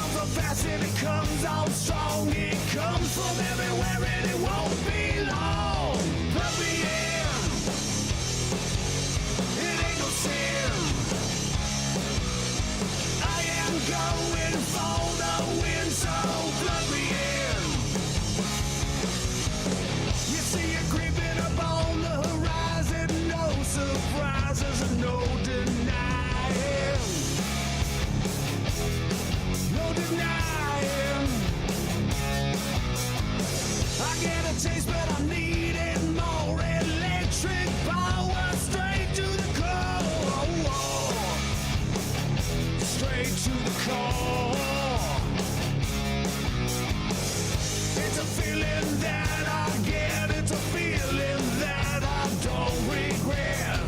comes so fast and it comes out strong. It comes from everywhere and it won't be long. Plug me in. It ain't no sin. I am going for the win, so plug me in. You see it creeping up on the horizon. No surprises and no denying. No denying. I get a taste, but I'm needing more electric power. Straight to the core. Straight to the core. It's a feeling that I get. It's a feeling that I don't regret.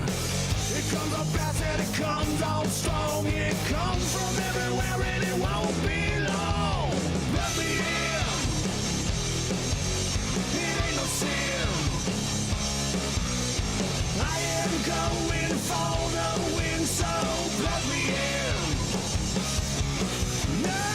It comes up fast and it comes out strong. It comes from everywhere and it won't be long. Let me in. It ain't no sin. I am going for the win, so let me in. Now.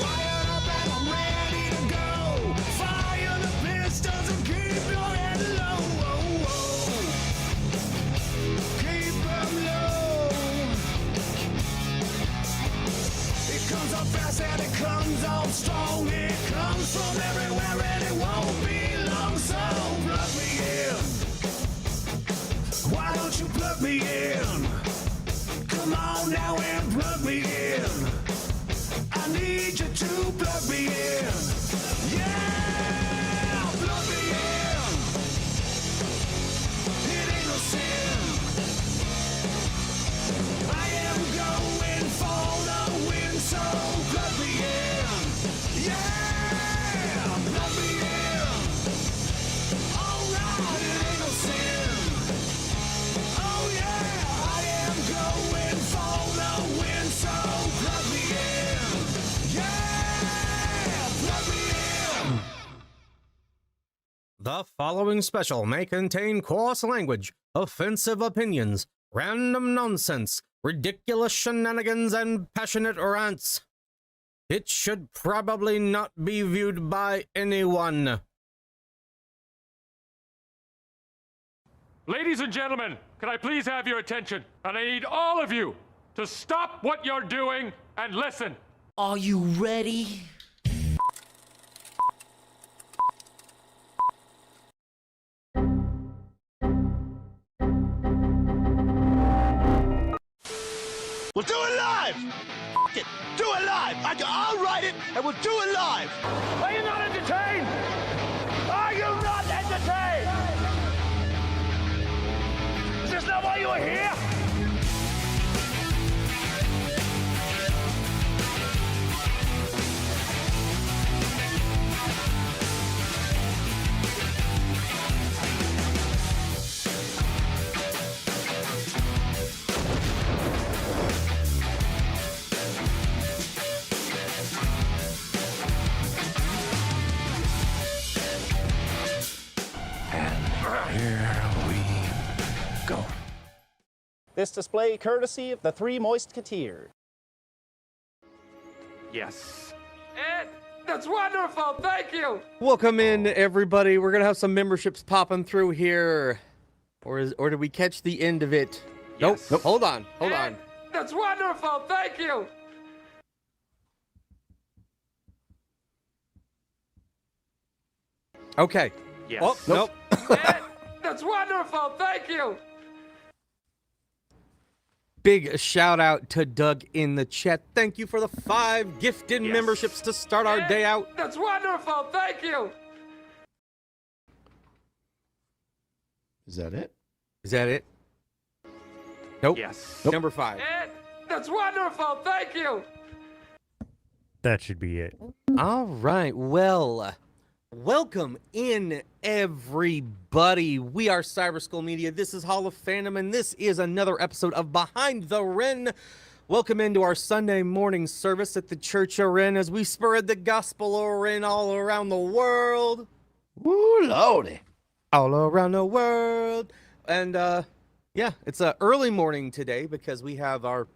Wired up and I'm ready to go. Fire the pistols and keep your head low. Keep them low. It comes up fast and it comes out strong. It comes from everywhere and it won't be long. So plug me in. Why don't you plug me in? Come on now and plug me in. I need you to plug me in. Yeah, plug me in. It ain't no sin. I am going for the win, so plug me in. Yeah, plug me in. All right, it ain't no sin. Oh yeah, I am going for the win, so plug me in. Yeah, plug me in. The following special may contain coarse language, offensive opinions, random nonsense, ridiculous shenanigans, and passionate rants. It should probably not be viewed by anyone. Ladies and gentlemen, can I please have your attention? And I need all of you to stop what you're doing and listen. Are you ready? We'll do it live! F it, do it live! I'll write it and we'll do it live! Are you not entertained? Are you not entertained? Is this not why you were here? This display courtesy of the Three Moisketeers. Yes. Ed, that's wonderful. Thank you. Welcome in, everybody. We're gonna have some memberships popping through here. Or did we catch the end of it? Yes. Nope. Hold on. Ed, that's wonderful. Thank you. Okay. Yes. Oh, nope. Ed, that's wonderful. Thank you. Big shout out to Doug in the chat. Thank you for the 5 gifted memberships to start our day out. That's wonderful. Thank you. Is that it? Is that it? Nope. Yes. Nope. Number 5. Ed, that's wonderful. Thank you. That should be it. All right. Well, Welcome in, everybody. We are Cyber School Media. This is Hall of Fandom, and this is another episode of Behind the Ren. Welcome into our Sunday morning service at the Church of Ren as we spread the gospel of Ren all around the world. Woo, lordy. All around the world. And, yeah, it's an early morning today because we have our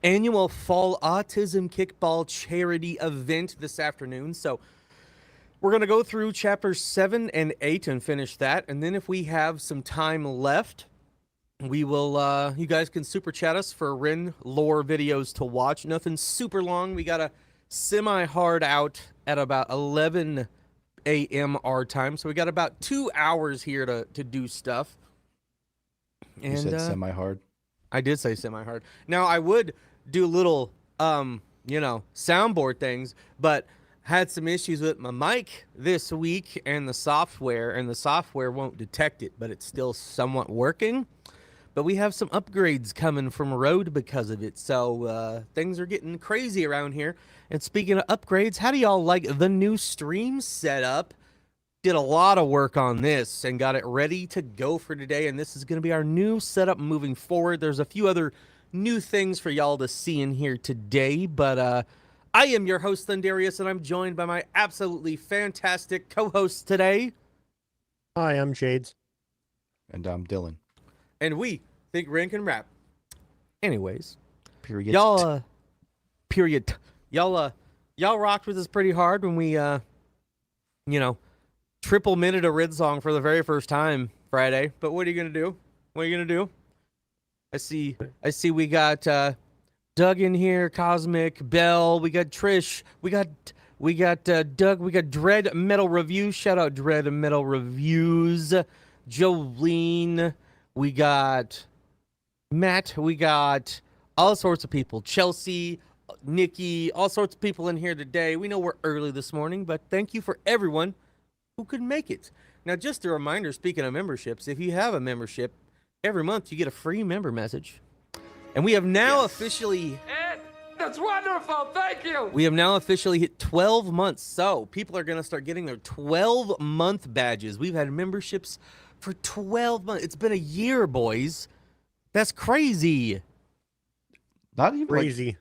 annual Fall Autism Kickball charity event this afternoon. So we're going to go through chapters 7 and 8 and finish that. And then if we have some time left, we will, you guys can super chat us for Ren Lore videos to watch. Nothing super long. We got a semi-hard out at about 11 a.m. our time. So we got about 2 hours here to do stuff. And, You said semi-hard? I did say semi-hard. Now, I would do little, soundboard things, but had some issues with my mic this week and the software won't detect it, but it's still somewhat working. But we have some upgrades coming from Rode because of it, so things are getting crazy around here. And speaking of upgrades, how do y'all like the new stream setup? Did a lot of work on this and got it ready to go for today, and this is going to be our new setup moving forward. There's a few other new things for y'all to see in here today, but I am your host, Thundarius, and I'm joined by my absolutely fantastic co-host today. Hi, I'm Shades. And I'm Dylan. And we think Ren can rap. Anyways, Period. y'all rocked with us pretty hard when we, triple minute a Red song for the very first time Friday. But what are you gonna do? What are you gonna do? I see we got Doug in here, Cosmic, Bell, we got Trish, we got Doug, we got Dread Metal Reviews, shout out Dread Metal Reviews, Jolene, we got Matt, we got all sorts of people, Chelsea, Nikki, all sorts of people in here today. We know we're early this morning, but thank you for everyone who could make it. Now, just a reminder, speaking of memberships, if you have a membership, every month you get a free member message. And we have now officially... Ed, that's wonderful. Thank you. We have now officially hit 12 months. So people are going to start getting their 12-month badges. We've had memberships for 12 months. It's been a year, boys. That's crazy. Not even Crazy. Like,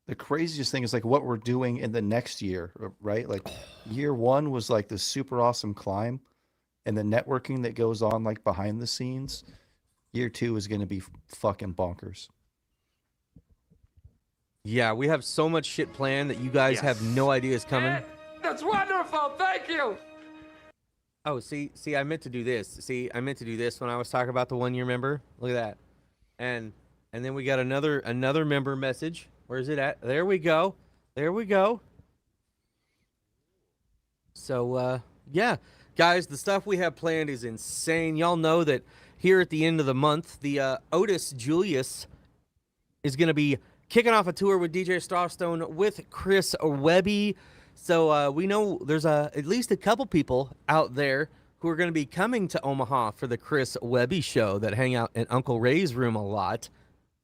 the craziest thing is like what we're doing in the next year, right? Like year one was like this super awesome climb and the networking that goes on like behind the scenes. Year two is going to be fucking bonkers. Yeah, we have so much shit planned that you guys have no idea is coming. Ed, that's wonderful. Thank you. Oh, see, I meant to do this. See, I meant to do this when I was talking about the 1 year member. Look at that. And then we got another member message. Where is it at? There we go. There we go. So, yeah. Guys, the stuff we have planned is insane. Y'all know that here at the end of the month, the Otis Julius is going to be kicking off a tour with DJ Starstone with Chris Webby. So we know there's at least a couple people out there who are going to be coming to Omaha for the Chris Webby show that hang out in Uncle Ray's room a lot.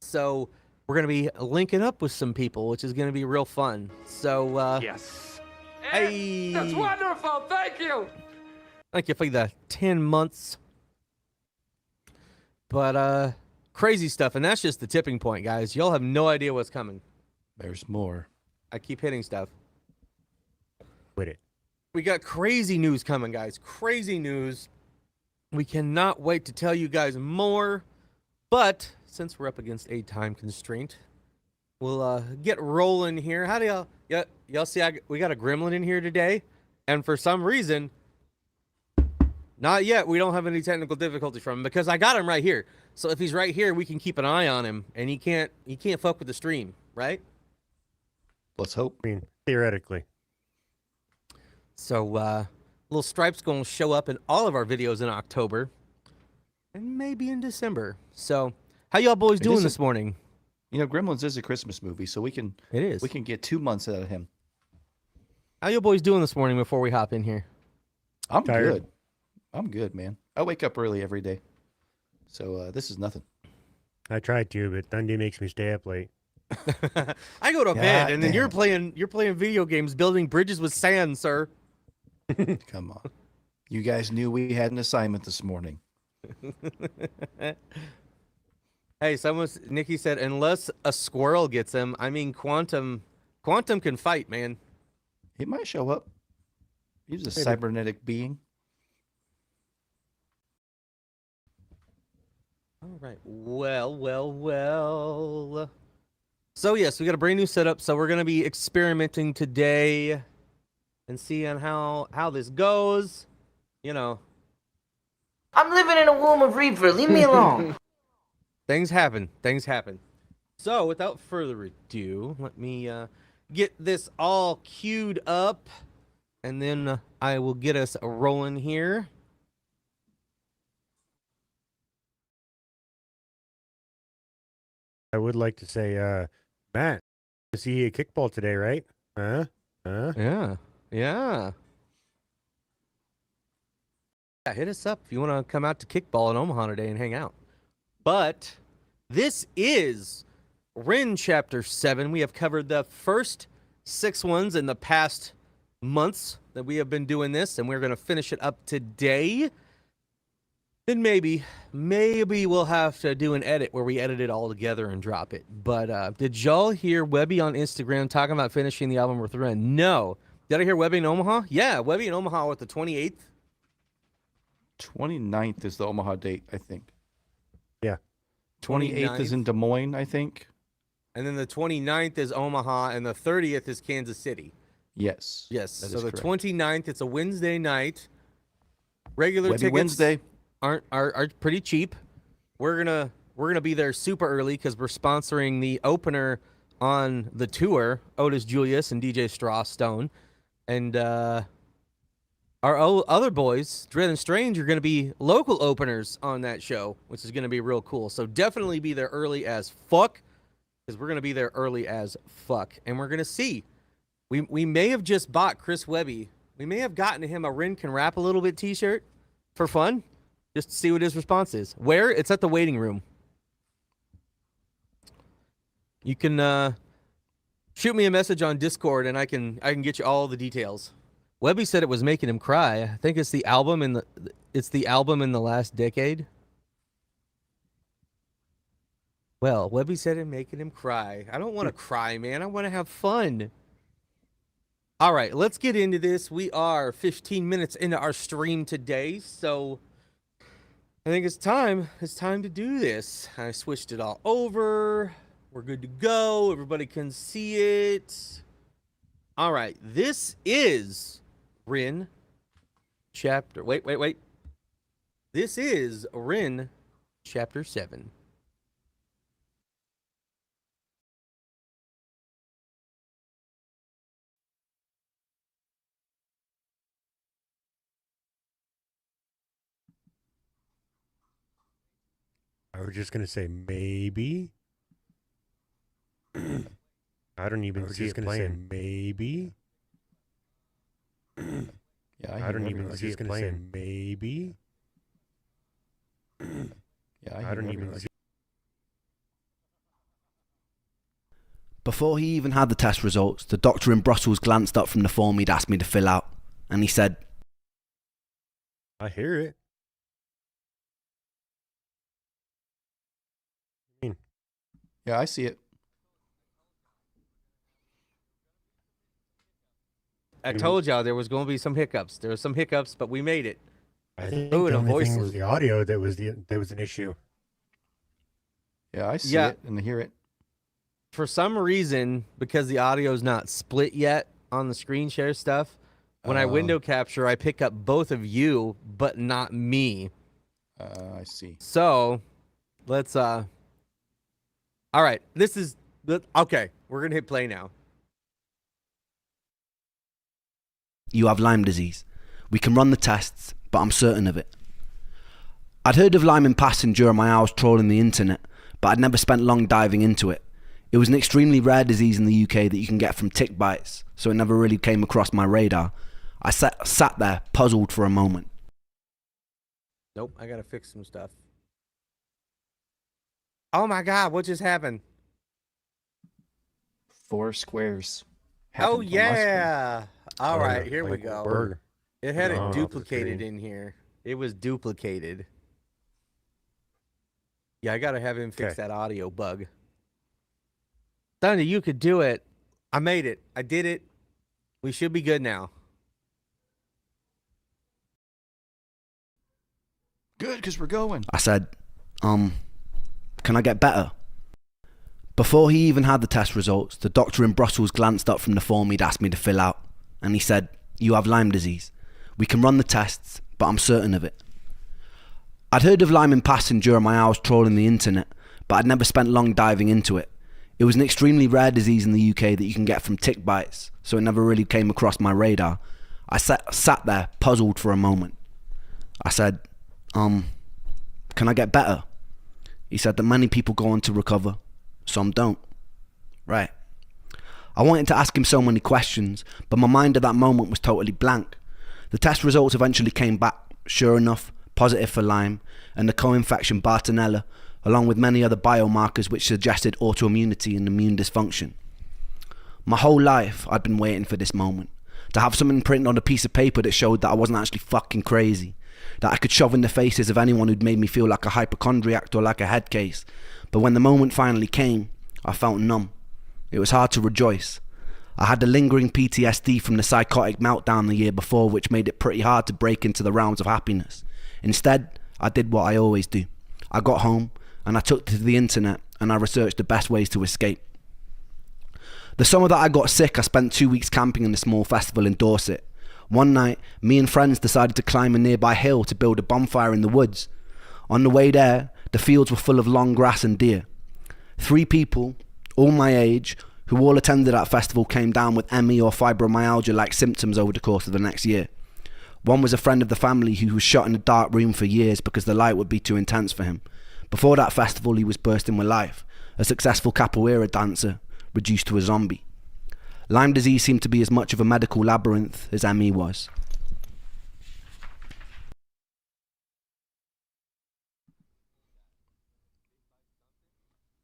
So we're going to be linking up with some people, which is going to be real fun. So, Yes. Ed, hey. that's wonderful. Thank you. Thank you for the 10 months. But, crazy stuff. And that's just the tipping point, guys. Y'all have no idea what's coming. There's more. I keep hitting stuff. With it. We got crazy news coming, guys. Crazy news. We cannot wait to tell you guys more. But since we're up against a time constraint, we'll get rolling here. How do y'all see? We got a gremlin in here today, and for some reason, not yet. We don't have any technical difficulties from him because I got him right here. So if he's right here, we can keep an eye on him, and he can't fuck with the stream, right? Let's hope. I mean, theoretically. So little Stripe's gonna show up in all of our videos in October, and maybe in December. So how y'all boys doing this morning? You know, Gremlins is a Christmas movie, so we can get 2 months out of him. How you boys doing this morning before we hop in here? I'm Tired. good. I'm good, man. I wake up early every day, so this is nothing. I tried to, but Dundee makes me stay up late. I go to bed, and then damn you're playing video games, building bridges with sand, sir. Come on. You guys knew we had an assignment this morning. Hey, Nikki said, unless a squirrel gets him, I mean, Quantum can fight, man. He might show up. He's a Maybe. cybernetic being. All right. Well. So, yes, we got a brand new setup. So, we're going to be experimenting today and seeing how this goes. You know. I'm living in a womb of reefer. Leave me alone. Things happen. So, without further ado, let me get this all queued up, and then I will get us rolling here. I would like to say, Matt, I see you at kickball today, right? Huh? Yeah. Yeah, hit us up if you want to come out to kickball in Omaha today and hang out. But this is Ren Chapter 7. We have covered the first 6 ones in the past months that we have been doing this, and we're going to finish it up today. And maybe we'll have to do an edit where we edit it all together and drop it. But did y'all hear Webby on Instagram talking about finishing the album with Ren? No. Did I hear Webby in Omaha? Yeah, Webby in Omaha with the 28th. 29th is the Omaha date, I think. Yeah. 28th is in Des Moines, I think. And then the 29th is Omaha, and the 30th is Kansas City. Yes. Yes. That So is the correct. 29th, it's a Wednesday night. Regular Webby tickets Wednesday. are pretty cheap. We're gonna be there super early because we're sponsoring the opener on the tour, Otis Julius and DJ Strawstone. And our other boys, Dread and Strange, are going to be local openers on that show, which is going to be real cool. So definitely be there early as fuck, because we're going to be there early as fuck. And we're going to see. We may have just bought Chris Webby. We may have gotten him a Ren Can Rap a Little Bit t-shirt for fun, just to see what his response is. Where? It's at the waiting room. You can shoot me a message on Discord, and I can get you all the details. Webby said it was making him cry. I think it's the album in the last decade. Well, Webby said it making him cry. I don't want to cry, man. I want to have fun. All right, let's get into this. We are 15 minutes into our stream today, so I think it's time. It's time to do this. I switched it all over. We're good to go. Everybody can see it. All right, this is Ren chapter. Wait. This is Ren chapter 7. I was just gonna say maybe. I don't even see it playing. Maybe. Yeah, I don't even see it playing. Maybe. Yeah, I don't even see. Before he even had the test results, the doctor in Brussels glanced up from the form he'd asked me to fill out, and he said, I hear it. Yeah, I see it. I told y'all there was going to be some hiccups. There were some hiccups, but we made it. I think Oh, and the a only voice thing is- was the audio that was an issue. Yeah, I see Yeah. it and hear it. For some reason, because the audio's not split yet on the screen share stuff, when I window capture, I pick up both of you, but not me. I see. So, let's, all right, okay, we're going to hit play now. "You have Lyme disease. We can run the tests, but I'm certain of it." I'd heard of Lyme in passing during my hours trawling the internet, but I'd never spent long diving into it. It was an extremely rare disease in the UK that you can get from tick bites, so it never really came across my radar. I sat there, puzzled for a moment. Nope, I got to fix some stuff. Oh my God, what just happened? 4 squares. Oh, happened on my screen. yeah. All right, here we Like a go. burger. It had it Oh, duplicated screen. in here. It was duplicated. Yeah, I gotta have him fix Okay. that audio bug. Thunder, you could do it. I made it. I did it. We should be good now. Good, because we're going. I said, can I get better? Before he even had the test results, the doctor in Brussels glanced up from the form he'd asked me to fill out, and he said, "You have Lyme disease. We can run the tests, but I'm certain of it." I'd heard of Lyme in passing during my hours trawling the internet, but I'd never spent long diving into it. It was an extremely rare disease in the UK that you can get from tick bites, so it never really came across my radar. I sat there, puzzled for a moment. I said, can I get better? He said that many people go on to recover, some don't. Right. I wanted to ask him so many questions, but my mind at that moment was totally blank. The test results eventually came back, sure enough, positive for Lyme, and the co-infection Bartonella, along with many other biomarkers which suggested autoimmunity and immune dysfunction. My whole life, I'd been waiting for this moment, to have something printed on a piece of paper that showed that I wasn't actually fucking crazy, that I could shove in the faces of anyone who'd made me feel like a hypochondriac or like a head case. But when the moment finally came, I felt numb. It was hard to rejoice. I had the lingering PTSD from the psychotic meltdown the year before, which made it pretty hard to break into the realms of happiness. Instead, I did what I always do. I got home, and I took to the internet, and I researched the best ways to escape. The summer that I got sick, I spent 2 weeks camping in a small festival in Dorset. One night, me and friends decided to climb a nearby hill to build a bonfire in the woods. On the way there, the fields were full of long grass and deer. 3 people, all my age, who all attended that festival came down with ME or fibromyalgia-like symptoms over the course of the next year. One was a friend of the family who was shut in a dark room for years because the light would be too intense for him. Before that festival, he was bursting with life, a successful capoeira dancer, reduced to a zombie. Lyme disease seemed to be as much of a medical labyrinth as ME was.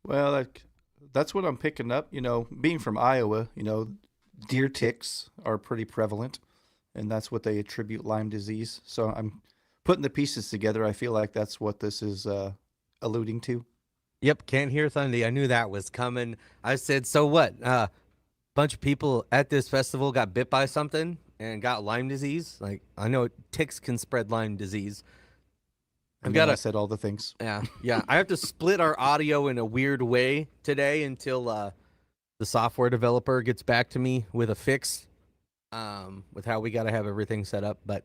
Well, that's what I'm picking up. You know, being from Iowa, you know, deer ticks are pretty prevalent, and that's what they attribute Lyme disease. So I'm putting the pieces together. I feel like that's what this is alluding to. Yep, can't hear Thundy. I knew that was coming. I said, so what? Bunch of people at this festival got bit by something and got Lyme disease. Like, I know ticks can spread Lyme disease. I said all the things. Yeah. I have to split our audio in a weird way today until the software developer gets back to me with a fix with how we got to have everything set up. But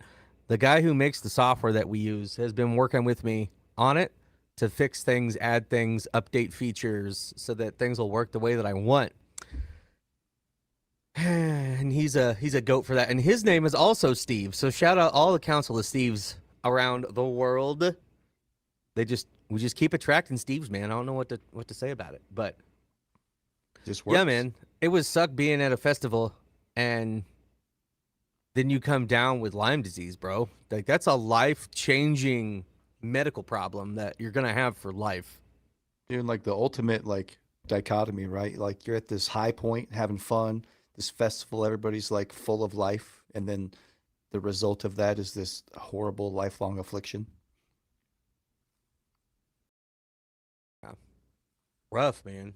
the guy who makes the software that we use has been working with me on it to fix things, add things, update features so that things will work the way that I want. And he's a goat for that. And his name is also Steve. So shout out all the Council of Steves around the world. We just keep attracting Steves, man. I don't know what to say about it, but Just works. yeah, man, it was suck being at a festival and then you come down with Lyme disease, bro. Like, that's a life-changing medical problem that you're gonna have for life. Doing like the ultimate like dichotomy, right? Like you're at this high point, having fun, this festival, everybody's like full of life, and then the result of that is this horrible lifelong affliction. Rough, man.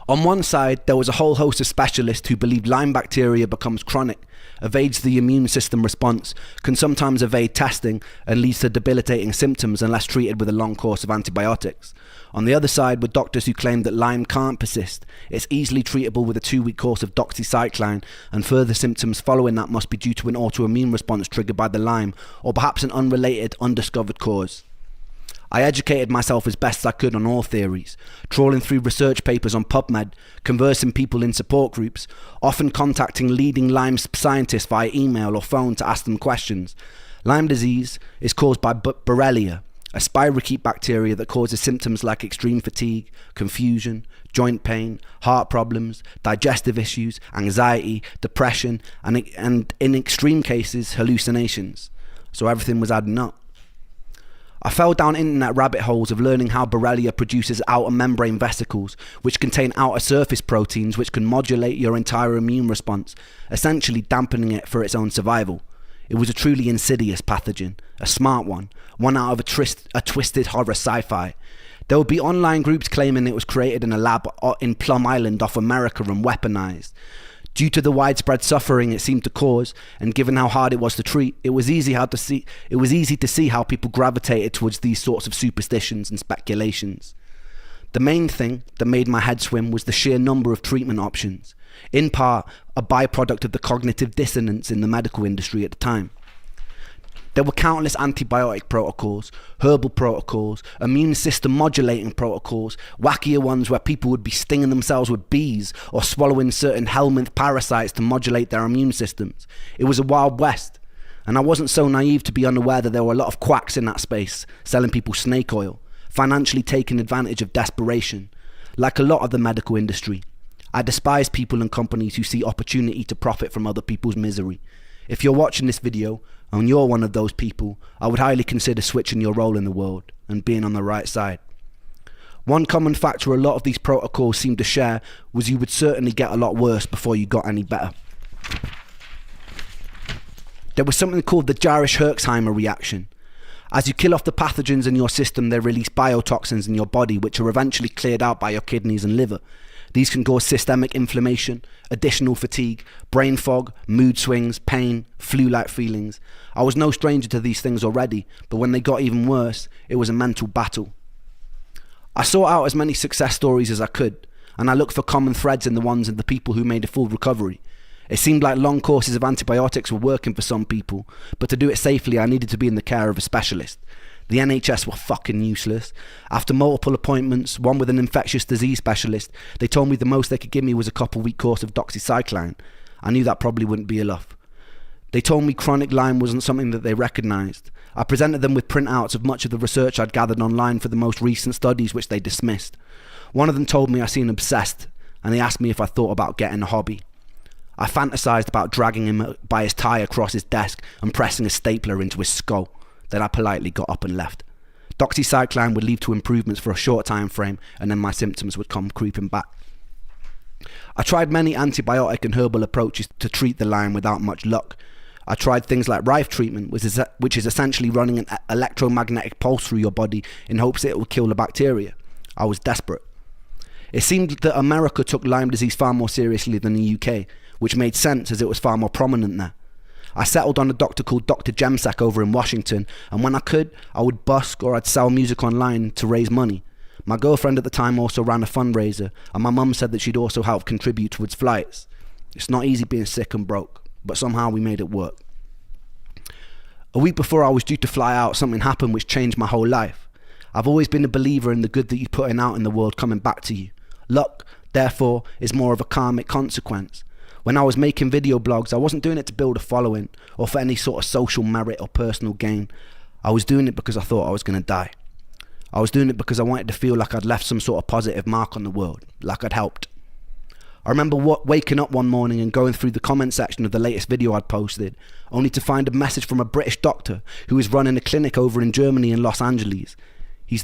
On one side, there was a whole host of specialists who believed Lyme bacteria becomes chronic, evades the immune system response, can sometimes evade testing, and leads to debilitating symptoms unless treated with a long course of antibiotics. On the other side were doctors who claimed that Lyme can't persist. It's easily treatable with a 2-week course of doxycycline, and further symptoms following that must be due to an autoimmune response triggered by the Lyme, or perhaps an unrelated, undiscovered cause. I educated myself as best I could on all theories, trawling through research papers on PubMed, conversing people in support groups, often contacting leading Lyme scientists via email or phone to ask them questions. Lyme disease is caused by Borrelia, a spirochete bacteria that causes symptoms like extreme fatigue, confusion, joint pain, heart problems, digestive issues, anxiety, depression, and in extreme cases, hallucinations. So everything was adding up. I fell down internet rabbit holes of learning how Borrelia produces outer membrane vesicles, which contain outer surface proteins which can modulate your entire immune response, essentially dampening it for its own survival. It was a truly insidious pathogen, a smart one out of a twisted horror sci-fi. There would be online groups claiming it was created in a lab in Plum Island off America and weaponized. Due to the widespread suffering it seemed to cause, and given how hard it was to treat, it was easy to see how people gravitated towards these sorts of superstitions and speculations. The main thing that made my head swim was the sheer number of treatment options, in part a byproduct of the cognitive dissonance in the medical industry at the time. There were countless antibiotic protocols, herbal protocols, immune system modulating protocols, wackier ones where people would be stinging themselves with bees or swallowing certain helminth parasites to modulate their immune systems. It was a wild west, and I wasn't so naive to be unaware that there were a lot of quacks in that space, selling people snake oil, financially taking advantage of desperation. Like a lot of the medical industry, I despise people and companies who see opportunity to profit from other people's misery. If you're watching this video, and you're one of those people, I would highly consider switching your role in the world and being on the right side. One common factor a lot of these protocols seem to share was you would certainly get a lot worse before you got any better. There was something called the Jarisch-Herxheimer reaction. As you kill off the pathogens in your system, they release biotoxins in your body which are eventually cleared out by your kidneys and liver. These can cause systemic inflammation, additional fatigue, brain fog, mood swings, pain, flu-like feelings. I was no stranger to these things already, but when they got even worse, it was a mental battle. I sought out as many success stories as I could, and I looked for common threads in the ones of the people who made a full recovery. It seemed like long courses of antibiotics were working for some people, but to do it safely I needed to be in the care of a specialist. The NHS were fucking useless. After multiple appointments, one with an infectious disease specialist, they told me the most they could give me was a couple-week course of doxycycline. I knew that probably wouldn't be enough. They told me chronic Lyme wasn't something that they recognised. I presented them with printouts of much of the research I'd gathered online for the most recent studies which they dismissed. One of them told me I seemed obsessed, and they asked me if I thought about getting a hobby. I fantasised about dragging him by his tie across his desk and pressing a stapler into his skull. Then I politely got up and left. Doxycycline would lead to improvements for a short time frame, and then my symptoms would come creeping back. I tried many antibiotic and herbal approaches to treat the Lyme without much luck. I tried things like Rife treatment, which is essentially running an electromagnetic pulse through your body in hopes it will kill the bacteria. I was desperate. It seemed that America took Lyme disease far more seriously than the UK, which made sense as it was far more prominent there. I settled on a doctor called Dr. Jemsak over in Washington, and when I could, I would busk or I'd sell music online to raise money. My girlfriend at the time also ran a fundraiser, and my mum said that she'd also help contribute towards flights. It's not easy being sick and broke, but somehow we made it work. A week before I was due to fly out, something happened which changed my whole life. I've always been a believer in the good that you're putting out in the world coming back to you. Luck, therefore, is more of a karmic consequence. When I was making video blogs, I wasn't doing it to build a following or for any sort of social merit or personal gain. I was doing it because I thought I was going to die. I was doing it because I wanted to feel like I'd left some sort of positive mark on the world, like I'd helped. I remember waking up one morning and going through the comment section of the latest video I'd posted, only to find a message from a British doctor who was running a clinic over in Germany in Los Angeles. He is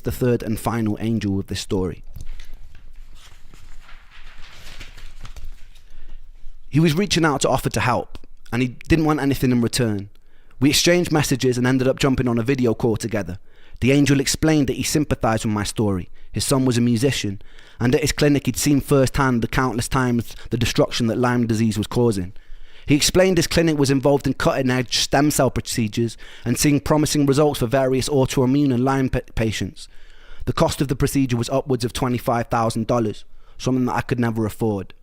the third and final angel of this story. He was reaching out to offer to help, and he didn't want anything in return. We exchanged messages and ended up jumping on a video call together. The angel explained that he sympathised with my story. His son was a musician, and at his clinic he'd seen firsthand the countless times the destruction that Lyme disease was causing. He explained his clinic was involved in cutting-edge stem cell procedures and seeing promising results for various autoimmune and Lyme patients. The cost of the procedure was upwards of $25,000, something that I could never afford.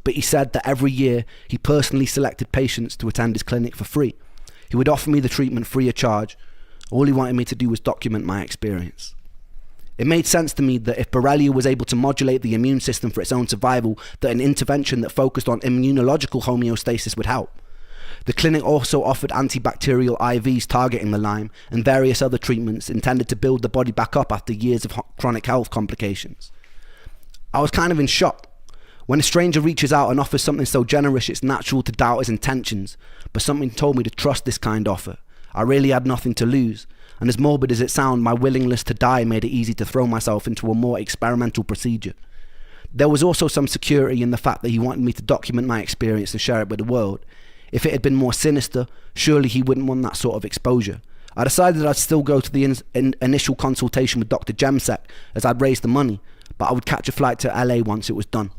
But he said that every year he personally selected patients to attend his clinic for free. He would offer me the treatment free of charge. All he wanted me to do was document my experience. It made sense to me that if Borrelia was able to modulate the immune system for its own survival, that an intervention that focused on immunological homeostasis would help. The clinic also offered antibacterial IVs targeting the Lyme and various other treatments intended to build the body back up after years of chronic health complications. I was kind of in shock. When a stranger reaches out and offers something so generous, it's natural to doubt his intentions, but something told me to trust this kind offer. I really had nothing to lose, and as morbid as it sounds, my willingness to die made it easy to throw myself into a more experimental procedure. There was also some security in the fact that he wanted me to document my experience and share it with the world. If it had been more sinister, surely he wouldn't want that sort of exposure. I decided I'd still go to the initial consultation with Dr. Jemsek, as I'd raised the money, but I would catch a flight to LA once it was done.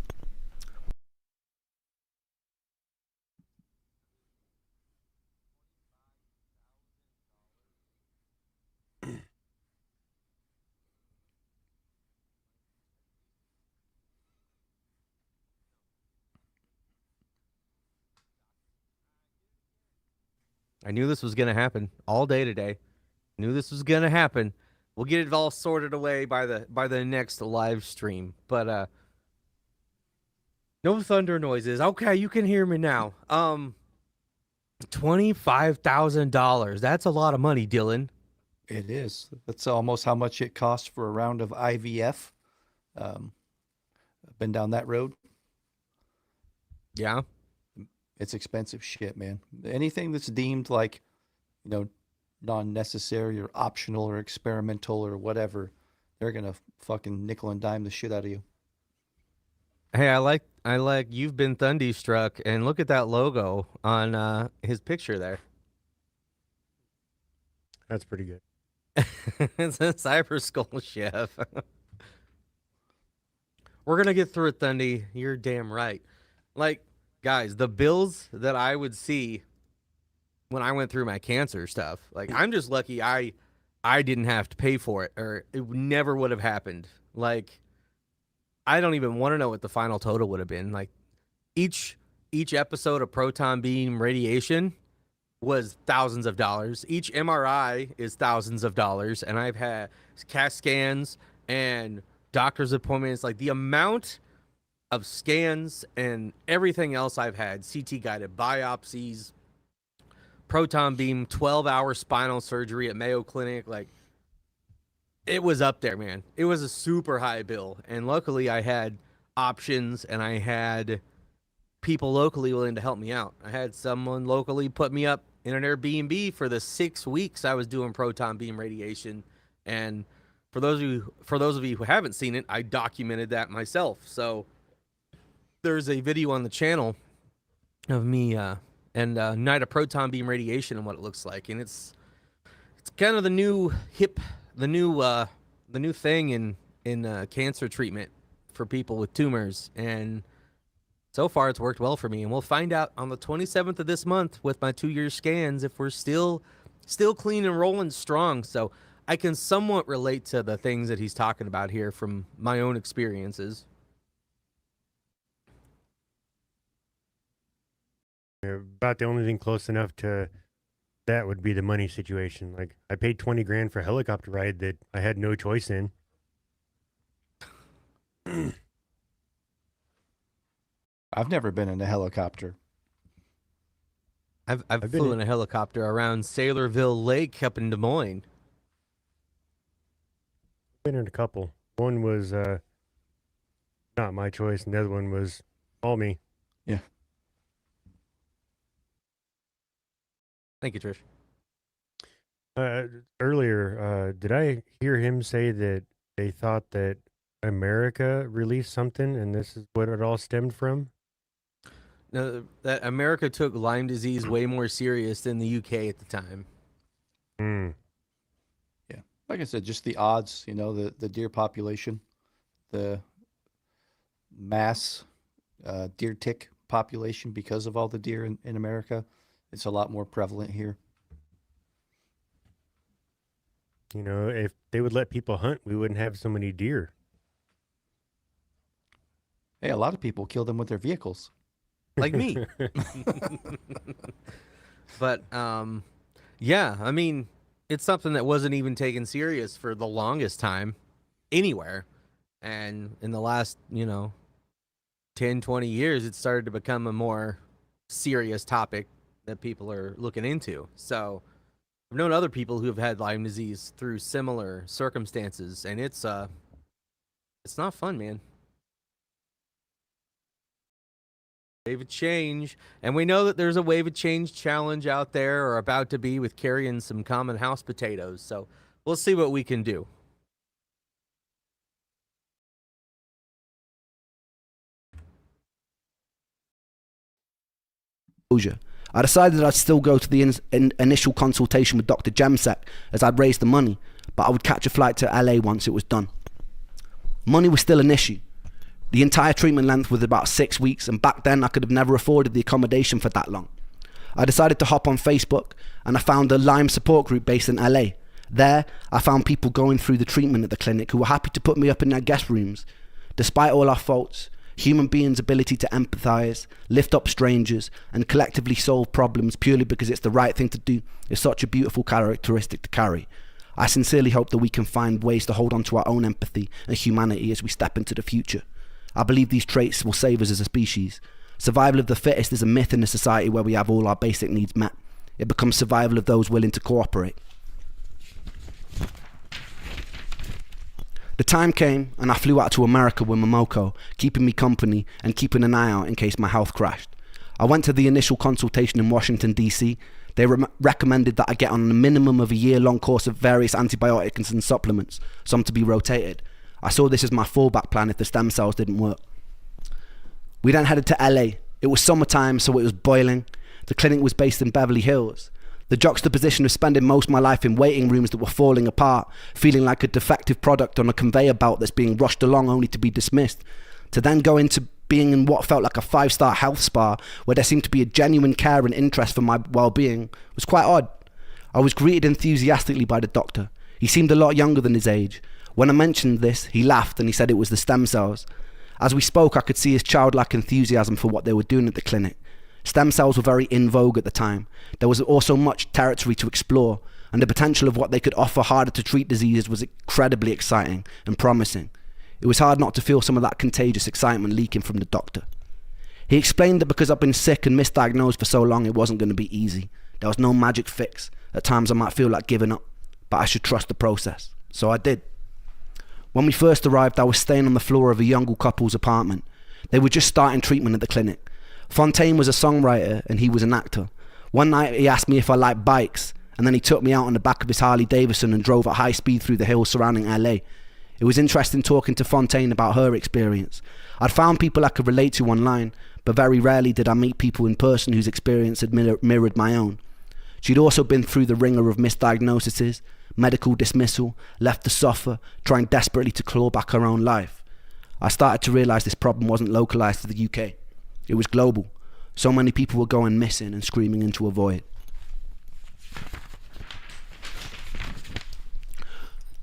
I knew this was going to happen all day today. Knew this was going to happen. We'll get it all sorted away by the next live stream. But no thunder noises. Okay, you can hear me now. $25,000. That's a lot of money, Dylan. It is. That's almost how much it costs for a round of IVF. I've been down that road. Yeah. It's expensive shit, man. Anything that's deemed like, non-necessary or optional or experimental or whatever, they're gonna fucking nickel and dime the shit out of you. Hey, I like You've Been Thunderstruck, and look at that logo on his picture there. That's pretty good. It's a Cyber Skull Chef. We're gonna get through it, Thundy. You're damn right. Like, guys, the bills that I would see when I went through my cancer stuff, like, I'm just lucky I didn't have to pay for it, or it never would have happened. Like, I don't even want to know what the final total would have been. Like, each episode of proton beam radiation was thousands of dollars. Each MRI is thousands of dollars, and I've had CAT scans and doctor's appointments. Like, the amount of scans and everything else I've had, CT guided biopsies, proton beam, 12-hour spinal surgery at Mayo Clinic, like, it was up there, man. It was a super high bill, and luckily I had options, and I had people locally willing to help me out. I had someone locally put me up in an Airbnb for the 6 weeks I was doing proton beam radiation, and for those of you who haven't seen it, I documented that myself. So there's a video on the channel of me and night of proton beam radiation and what it looks like, and it's kind of the new thing in cancer treatment for people with tumors, and so far it's worked well for me. And we'll find out on the 27th of this month with my 2-year scans if we're still clean and rolling strong. So I can somewhat relate to the things that he's talking about here from my own experiences. About the only thing close enough to that would be the money situation. Like, I paid 20 grand for a helicopter ride that I had no choice in. I've never been in a helicopter. I've flew in a helicopter around Sailorville Lake up in Des Moines. Been in a couple. One was not my choice, and the other one was all me. Yeah. Thank you, Trish. Earlier, did I hear him say that they thought that America released something and this is what it all stemmed from? No, that America took Lyme disease way more serious than the UK at the time. Yeah. Like I said, just the odds, the deer population, the mass deer tick population because of all the deer in America. It's a lot more prevalent here. If they would let people hunt, we wouldn't have so many deer. Hey, a lot of people kill them with their vehicles. Like me. But, yeah, I mean, it's something that wasn't even taken serious for the longest time anywhere. And in the last, 10, 20 years, it started to become a more serious topic that people are looking into. So I've known other people who have had Lyme disease through similar circumstances, and it's not fun, man. Wave of change. And we know that there's a wave of change challenge out there, or about to be, with carrying some common house potatoes. So we'll see what we can do. I decided that I'd still go to the initial consultation with Dr. Jemsek, as I'd raised the money, but I would catch a flight to LA once it was done. Money was still an issue. The entire treatment length was about 6 weeks, and back then I could have never afforded the accommodation for that long. I decided to hop on Facebook, and I found a Lyme support group based in LA. There, I found people going through the treatment at the clinic who were happy to put me up in their guest rooms. Despite all our faults, human beings' ability to empathize, lift up strangers, and collectively solve problems purely because it's the right thing to do is such a beautiful characteristic to carry. I sincerely hope that we can find ways to hold on to our own empathy and humanity as we step into the future. I believe these traits will save us as a species. Survival of the fittest is a myth in a society where we have all our basic needs met. It becomes survival of those willing to cooperate. The time came, and I flew out to America with Momoko, keeping me company and keeping an eye out in case my health crashed. I went to the initial consultation in Washington, D.C. They recommended that I get on a minimum of a year-long course of various antibiotics and supplements, some to be rotated. I saw this as my fallback plan if the stem cells didn't work. We then headed to LA. It was summertime, so it was boiling. The clinic was based in Beverly Hills. The juxtaposition of spending most of my life in waiting rooms that were falling apart, feeling like a defective product on a conveyor belt that's being rushed along only to be dismissed, to then go into being in what felt like a 5-star health spa where there seemed to be a genuine care and interest for my well-being, was quite odd. I was greeted enthusiastically by the doctor. He seemed a lot younger than his age. When I mentioned this, he laughed and he said it was the stem cells. As we spoke, I could see his childlike enthusiasm for what they were doing at the clinic. Stem cells were very in vogue at the time. There was also much territory to explore, and the potential of what they could offer harder to treat diseases was incredibly exciting and promising. It was hard not to feel some of that contagious excitement leaking from the doctor. He explained that because I've been sick and misdiagnosed for so long, it wasn't going to be easy. There was no magic fix. At times I might feel like giving up, but I should trust the process. So I did. When we first arrived, I was staying on the floor of a young couple's apartment. They were just starting treatment at the clinic. Fontaine was a songwriter and he was an actor. One night he asked me if I liked bikes, and then he took me out on the back of his Harley Davidson and drove at high speed through the hills surrounding LA. It was interesting talking to Fontaine about her experience. I'd found people I could relate to online, but very rarely did I meet people in person whose experience had mirrored my own. She'd also been through the ringer of misdiagnoses, medical dismissal, left to suffer, trying desperately to claw back her own life. I started to realise this problem wasn't localised to the UK. It was global. So many people were going missing and screaming into a void.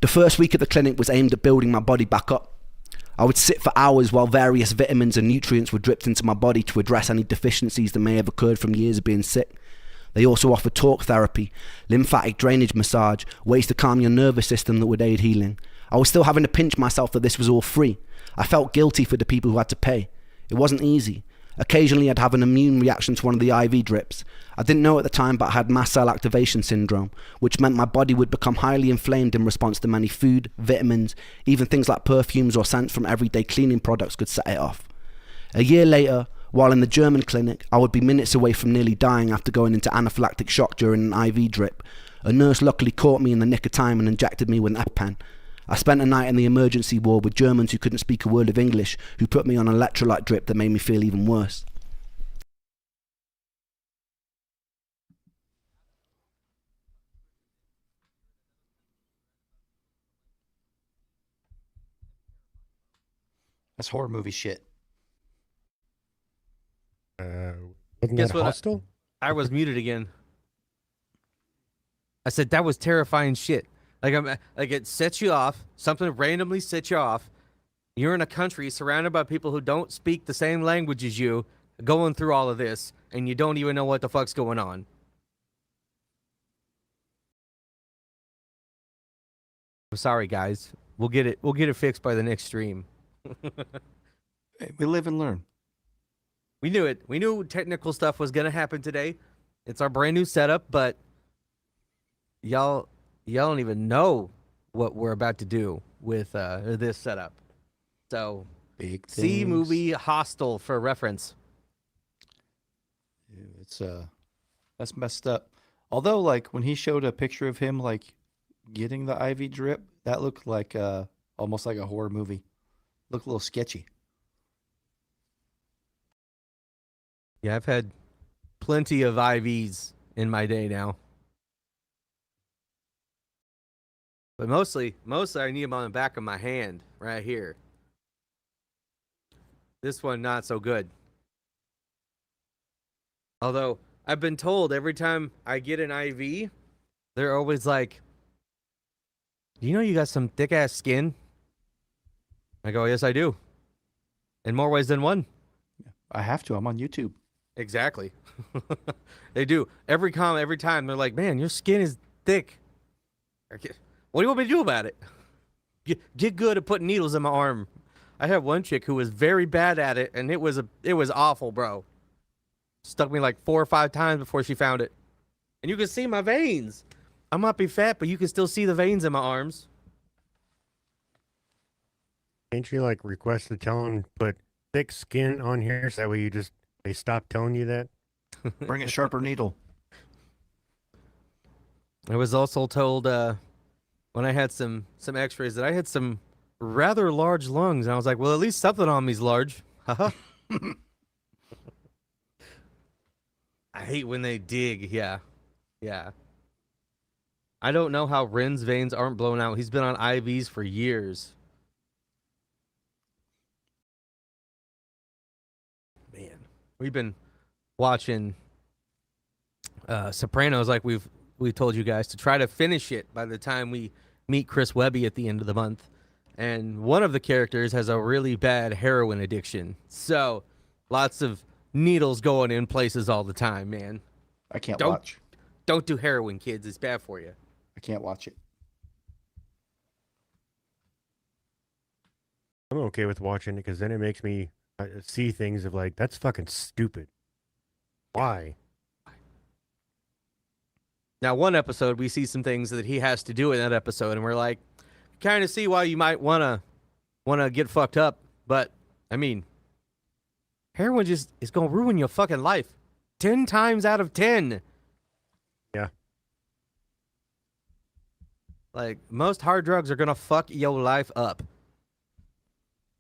The first week at the clinic was aimed at building my body back up. I would sit for hours while various vitamins and nutrients were dripped into my body to address any deficiencies that may have occurred from years of being sick. They also offered talk therapy, lymphatic drainage massage, ways to calm your nervous system that would aid healing. I was still having to pinch myself that this was all free. I felt guilty for the people who had to pay. It wasn't easy. Occasionally I'd have an immune reaction to one of the IV drips. I didn't know at the time, but I had mast cell activation syndrome, which meant my body would become highly inflamed in response to many food, vitamins, even things like perfumes or scents from everyday cleaning products could set it off. A year later, while in the German clinic, I would be minutes away from nearly dying after going into anaphylactic shock during an IV drip. A nurse luckily caught me in the nick of time and injected me with an EpiPen. I spent a night in the emergency ward with Germans who couldn't speak a word of English, who put me on an electrolyte drip that made me feel even worse. That's horror movie shit. Wasn't Guess that what? hostile? I was muted again. I said that was terrifying shit. Like it sets you off. Something randomly sets you off. You're in a country surrounded by people who don't speak the same language as you, going through all of this, and you don't even know what the fuck's going on. I'm sorry, guys. We'll get it fixed by the next stream. Hey, we live and learn. We knew it. We knew technical stuff was gonna happen today. It's our brand new setup, but y'all don't even know what we're about to do with this setup. So Big see things. movie Hostel for reference. It's that's messed up. Although, like when he showed a picture of him like getting the IV drip, that looked like almost like a horror movie. Looked a little sketchy. Yeah, I've had plenty of IVs in my day now. But mostly I need them on the back of my hand, right here. This one, not so good. Although, I've been told every time I get an IV, they're always like, you know you got some thick-ass skin? I go, yes, I do. In more ways than one. I have to. I'm on YouTube. Exactly. They do. Every time, they're like, man, your skin is thick. What do you want me to do about it? Get good at putting needles in my arm. I had one chick who was very bad at it, and it was awful, bro. Stuck me like 4 or 5 times before she found it. And you can see my veins. I might be fat, but you can still see the veins in my arms. Can't you like request to tell them put thick skin on here so that way they stop telling you that? Bring a sharper needle. I was also told when I had some x-rays that I had some rather large lungs. And I was like, well, at least something on me's large. Haha. I hate when they dig. Yeah. I don't know how Ren's veins aren't blown out. He's been on IVs for years. Man, we've been watching Sopranos like we've told you guys to try to finish it by the time we meet Chris Webby at the end of the month. And one of the characters has a really bad heroin addiction. So lots of needles going in places all the time, man. I can't watch. Don't do heroin, kids. It's bad for you. I can't watch it. I'm okay with watching it because then it makes me see things of like, that's fucking stupid. Why? Now, one episode, we see some things that he has to do in that episode, and we're like, kind of see why you might wanna get fucked up. But I mean, heroin just is gonna ruin your fucking life 10 times out of 10. Yeah. Like, most hard drugs are gonna fuck your life up.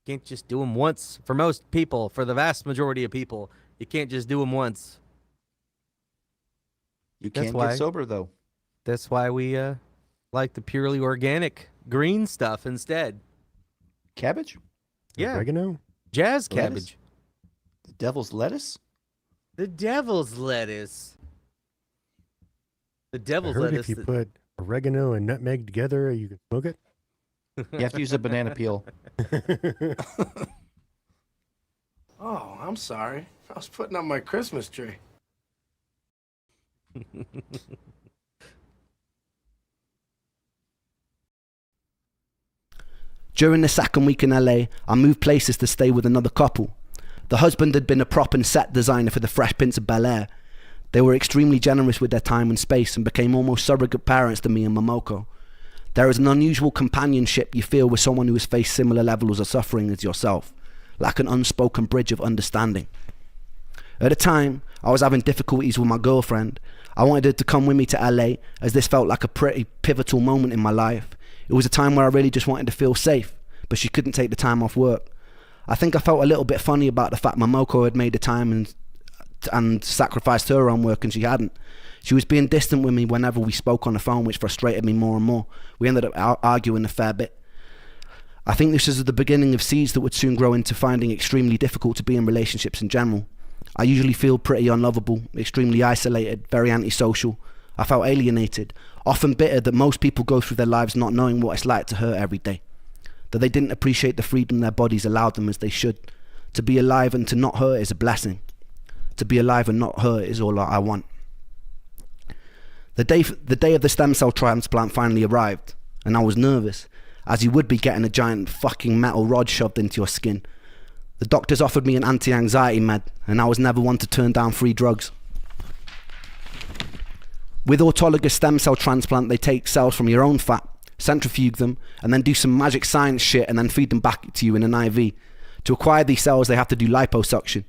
Can't just do them once. For most people, for the vast majority of people, you can't just do them once. You can't get sober, though. That's why we like the purely organic green stuff instead. Cabbage? Yeah. Oregano? Jazz Lettuce? cabbage. The devil's lettuce? The devil's lettuce. The I devil's heard lettuce. if you put oregano and nutmeg together, you can smoke it. You have to use a banana peel. Oh, I'm sorry. I was putting up my Christmas tree. During the second week in LA, I moved places to stay with another couple. The husband had been a prop and set designer for the Fresh Prince of Bel-Air. They were extremely generous with their time and space and became almost surrogate parents to me and Momoko. There is an unusual companionship you feel with someone who has faced similar levels of suffering as yourself, like an unspoken bridge of understanding. At the time, I was having difficulties with my girlfriend. I wanted her to come with me to LA as this felt like a pretty pivotal moment in my life. It was a time where I really just wanted to feel safe, but she couldn't take the time off work. I think I felt a little bit funny about the fact Momoko had made the time and sacrificed her own work and she hadn't. She was being distant with me whenever we spoke on the phone, which frustrated me more and more. We ended up arguing a fair bit. I think this is the beginning of seeds that would soon grow into finding extremely difficult to be in relationships in general. I usually feel pretty unlovable, extremely isolated, very antisocial. I felt alienated, often bitter that most people go through their lives not knowing what it's like to hurt every day. That they didn't appreciate the freedom their bodies allowed them as they should. To be alive and to not hurt is a blessing. To be alive and not hurt is all I want. The day of the stem cell transplant finally arrived, and I was nervous, as you would be getting a giant fucking metal rod shoved into your skin. The doctors offered me an anti-anxiety med, and I was never one to turn down free drugs. With autologous stem cell transplant, they take cells from your own fat, centrifuge them, and then do some magic science shit and then feed them back to you in an IV. To acquire these cells, they have to do liposuction.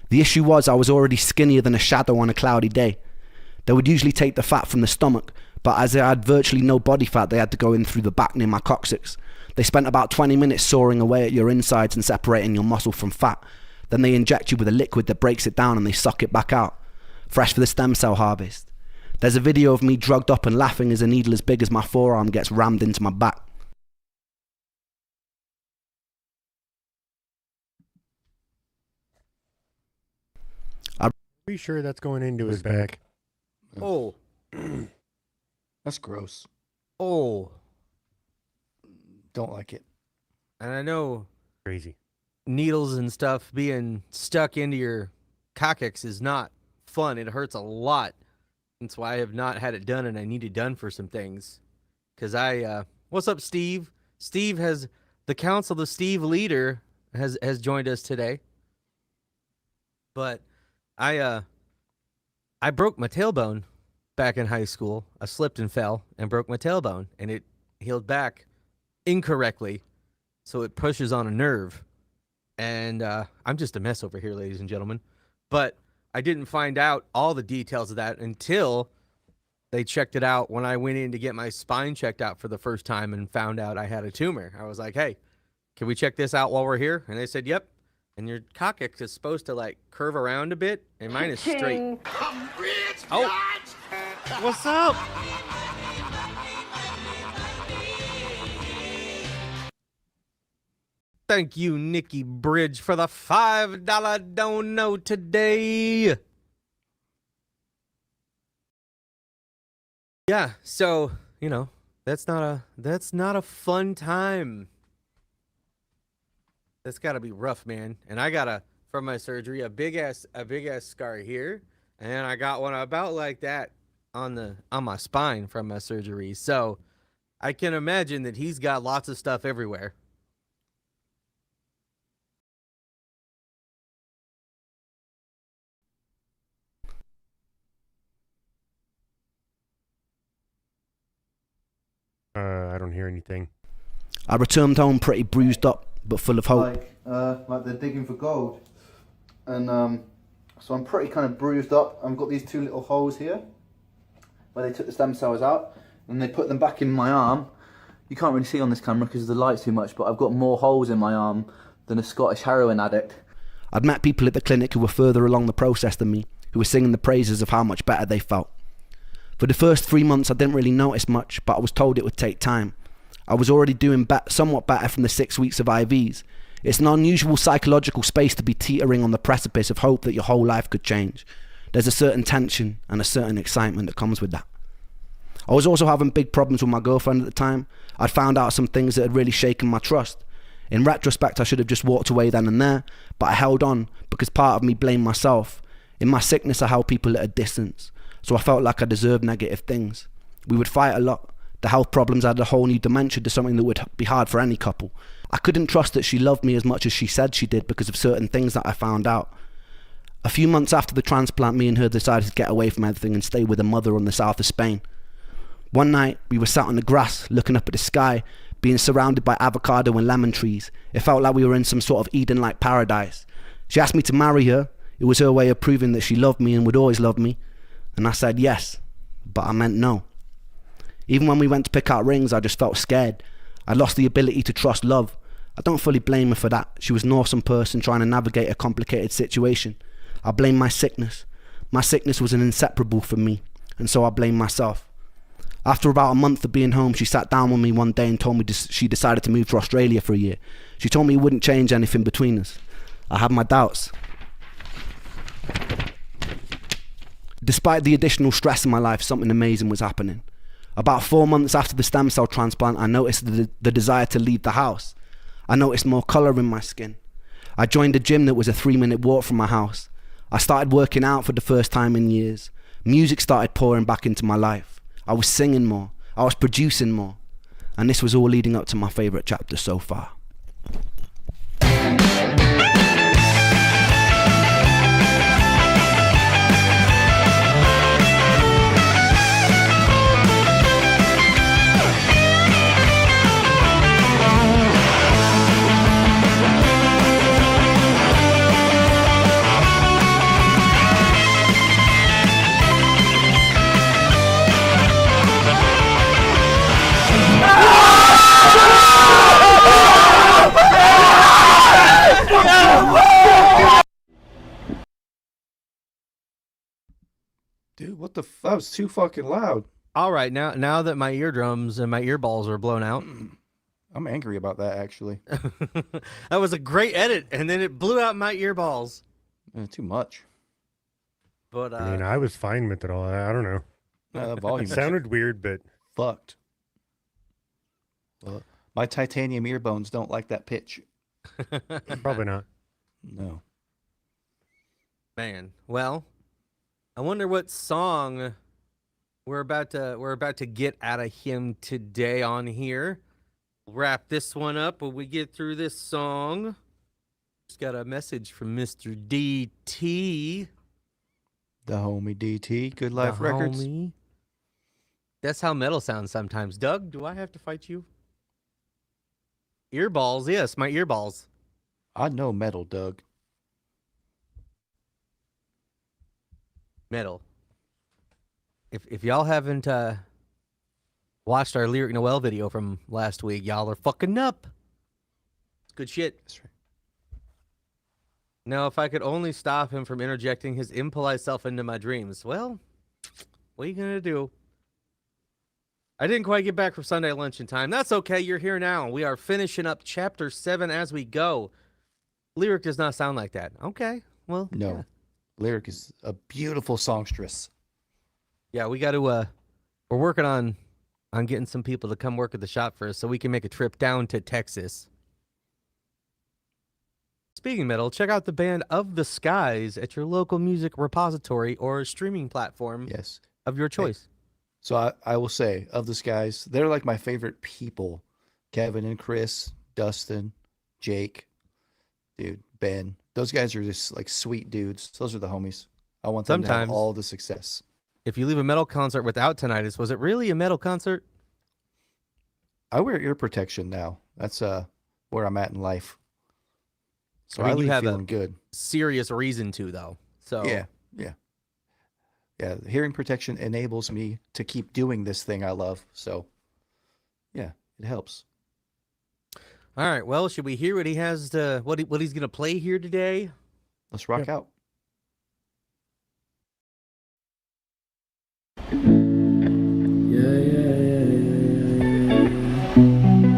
The issue was I was already skinnier than a shadow on a cloudy day. They would usually take the fat from the stomach, but as I had virtually no body fat, they had to go in through the back near my coccyx. They spent about 20 minutes sawing away at your insides and separating your muscle from fat. Then they inject you with a liquid that breaks it down and they suck it back out, fresh for the stem cell harvest. There's a video of me drugged up and laughing as a needle as big as my forearm gets rammed into my back. Pretty sure that's going into his back. Oh. That's gross. Oh. Don't like it. And I know Crazy. needles and stuff being stuck into your coccyx is not fun. It hurts a lot. That's why I have not had it done, and I need it done for some things. Because what's up, Steve? Steve has, the Council, the Steve leader has joined us today. But I broke my tailbone back in high school. I slipped and fell and broke my tailbone, and it healed back incorrectly, so it pushes on a nerve. And I'm just a mess over here, ladies and gentlemen. But I didn't find out all the details of that until they checked it out when I went in to get my spine checked out for the first time and found out I had a tumor. I was like, hey, can we check this out while we're here? And they said, yep. And your coccyx is supposed to like curve around a bit, and mine is straight. Oh, what's up? Thank you, Nikki Bridge, for the $5 dono today. Yeah, so, you know, that's not a fun time. That's gotta be rough, man. And I got from my surgery, a big ass scar here, and I got one about like that on my spine from my surgery. So I can imagine that he's got lots of stuff everywhere. I don't hear anything. I returned home pretty bruised up, but full of hope. Like they're digging for gold, and so I'm pretty kind of bruised up. I've got these two little holes here where they took the stem cells out and they put them back in my arm. You can't really see on this camera because the light's too much, but I've got more holes in my arm than a Scottish heroin addict. I'd met people at the clinic who were further along the process than me, who were singing the praises of how much better they felt. For the first 3 months I didn't really notice much, but I was told it would take time. I was already doing somewhat better from the 6 weeks of IVs. It's an unusual psychological space to be teetering on the precipice of hope that your whole life could change. There's a certain tension and a certain excitement that comes with that. I was also having big problems with my girlfriend at the time. I'd found out some things that had really shaken my trust. In retrospect, I should have just walked away then and there, but I held on because part of me blamed myself. In my sickness, I held people at a distance, so I felt like I deserved negative things. We would fight a lot. The health problems added a whole new dimension to something that would be hard for any couple. I couldn't trust that she loved me as much as she said she did because of certain things that I found out. A few months after the transplant, me and her decided to get away from everything and stay with her mother on the south of Spain. One night, we were sat on the grass, looking up at the sky, being surrounded by avocado and lemon trees. It felt like we were in some sort of Eden-like paradise. She asked me to marry her. It was her way of proving that she loved me and would always love me. And I said yes, but I meant no. Even when we went to pick out rings, I just felt scared. I lost the ability to trust love. I don't fully blame her for that. She was an awesome person trying to navigate a complicated situation. I blame my sickness. My sickness was an inseparable from me, and so I blame myself. After about a month of being home, she sat down with me one day and told me she decided to move to Australia for a year. She told me it wouldn't change anything between us. I had my doubts. Despite the additional stress in my life, something amazing was happening. About 4 months after the stem cell transplant, I noticed the desire to leave the house. I noticed more colour in my skin. I joined a gym that was a 3-minute walk from my house. I started working out for the first time in years. Music started pouring back into my life. I was singing more. I was producing more. And this was all leading up to my favourite chapter so far. That was too fucking loud. All right, now that my eardrums and my earballs are blown out. I'm angry about that, actually. That was a great edit, and then it blew out my earballs. Too much. But I mean, I was fine with it all. I don't know. Volume It sounded weird, but fucked. Well, my titanium ear bones don't like that pitch. probably not. No. Man, well, I wonder what song we're about to get out of him today on here. We'll wrap this one up when we get through this song. Just got a message from Mr. DT. The homie DT, Good Life The Records. homie. That's how metal sounds sometimes. Doug, do I have to fight you? Earballs, yes, my earballs. I know metal, Doug. Metal. If y'all haven't watched our Lyric Noel video from last week, y'all are fucking up. It's good shit. That's right. Now, if I could only stop him from interjecting his impolite self into my dreams, well, what are you gonna do? I didn't quite get back from Sunday lunch in time. That's okay, you're here now. We are finishing up Chapter 7 as we go. Lyric does not sound like that. Okay, well, No. yeah. Lyric is a beautiful songstress. Yeah, we got to, we're working on getting some people to come work at the shop for us so we can make a trip down to Texas. Speaking of metal, check out the band Of the Skies at your local music repository or streaming platform Yes. of your choice. So I will say, Of the Skies, they're like my favorite people. Kevin and Chris, Dustin, Jake, dude, Ben. Those guys are just like sweet dudes. Those are the homies. I want them to have Sometimes. all the success. If you leave a metal concert without tinnitus, was it really a metal concert? I wear ear protection now. That's where I'm at in life. So I mean, I you leave have feeling a good. serious reason to, though. So Yeah. Hearing protection enables me to keep doing this thing I love. So, yeah, it helps. All right. Well, should we hear what he has to what he's gonna play here today? Let's rock out.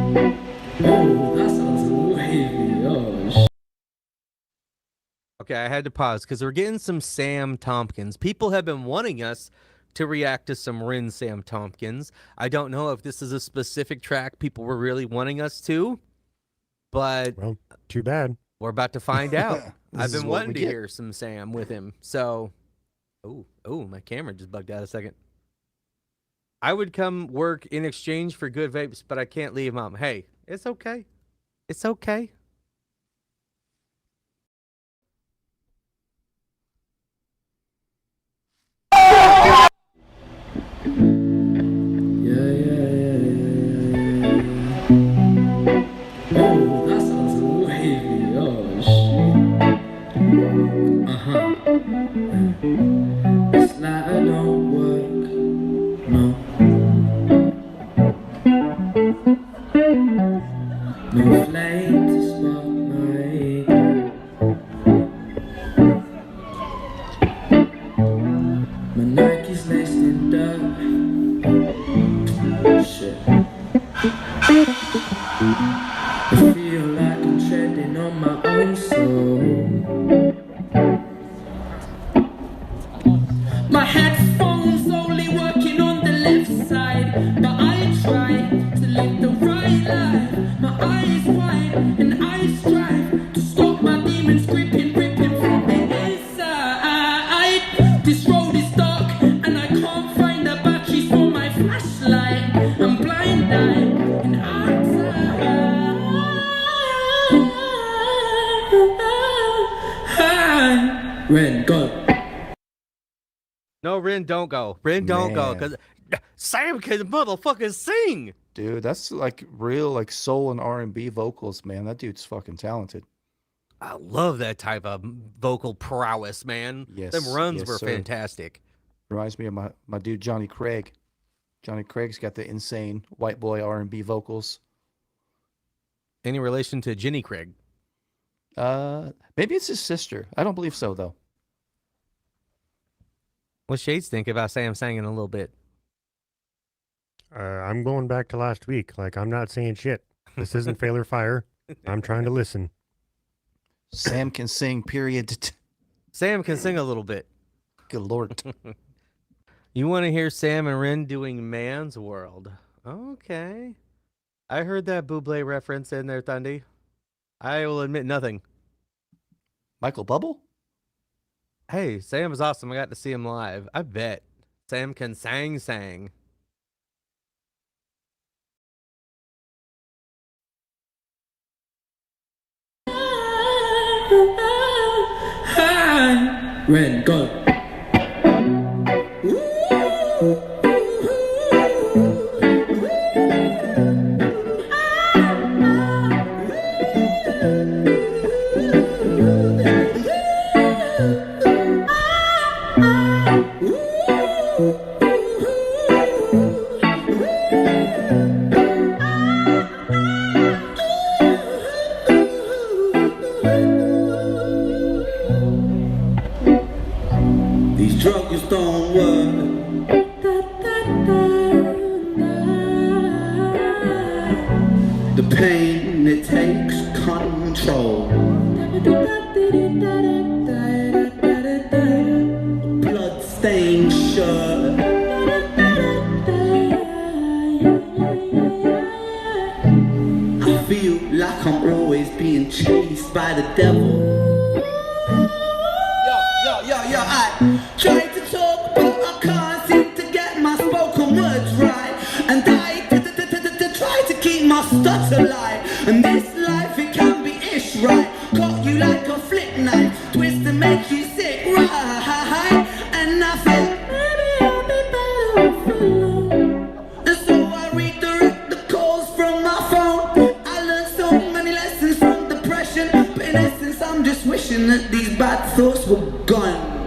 Oh, that sounds wavy. Oh, Okay, I had to pause because we're getting some Sam Tompkins. People have been wanting us to react to some Ren Sam Tompkins. I don't know if this is a specific track people were really wanting us to, but Well, too bad. we're about to find out. This I've is been what wanting we to get. hear some Sam with him. So, my camera just bugged out a second. I would come work in exchange for good vapes, but I can't leave mom. Hey, it's okay. It's okay. oh, that sounds wavy. Oh, shit. It's like I don't work. No. No flame to spark my glow. My Nike's laced in dirt. Shit. I feel like I'm treading on my own soul. My headphones only working on the left side, but I try to live the right life. My eyes wide and I strive to stop my demons gripping from the inside. This road is dark and I can't find the batteries for my flashlight. I'm blind-eyed and outside. Ren, go. No, Ren, don't go. Ren, don't go. Man. Because Sam can motherfucking sing. Dude, that's like real like soul and R&B vocals, man. That dude's fucking talented. I love that type of vocal prowess, man. Yes, Them runs yes, were sir. fantastic. Reminds me of my dude Johnny Craig. Johnny Craig's got the insane white boy R&B vocals. Any relation to Jenny Craig? Maybe it's his sister. I don't believe so though. What Shades think about Sam singing a little bit? I'm going back to last week. Like, I'm not saying shit. This isn't Fail or Fire. I'm trying to listen. Sam can sing, period. Sam can sing a little bit. Good Lord. You want to hear Sam and Ren doing Man's World? Okay. I heard that Bublé reference in there, Thundy. I will admit nothing. Michael Bubble? Hey, Sam is awesome. I got to see him live. I bet. Sam can sang. Ren, go. These drugs don't work. The pain, it takes control. Blood-stained shirt. I feel like I'm always being chased by the devil. Yo, I try to talk, but I can't seem to get my spoken words right. And I try to keep my stutter alive. And this life, it can be ish, right? Caught you like a flip knife, twist and make you sick, right? And I think maybe I'll be better off alone. And so I redirect the calls from my phone. I learned so many lessons from depression, but in essence, I'm just wishing that these bad thoughts were gone.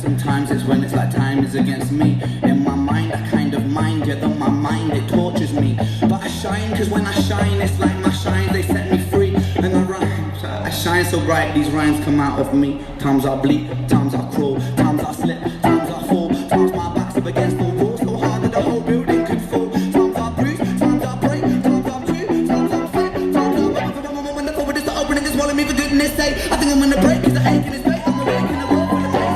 Sometimes it's when it's like time is against me. In my mind I kind of mind, yet though my mind it tortures me. But I shine, cause when I shine it's like my shines, they set me free. And I rhyme, I shine so bright, these rhymes come out of me. Times I bleed, times I crawl, times I slip, times I fall. Times my back's up against the wall, so hard that the whole building could fall. Times I bruise, times I break, times I'm true, times I'm fake, times I'm waiting for the moment when the forward is to open and just swallow me for goodness sake. I think I'm gonna break cause the ache in his face. I'm awake in the world full of days.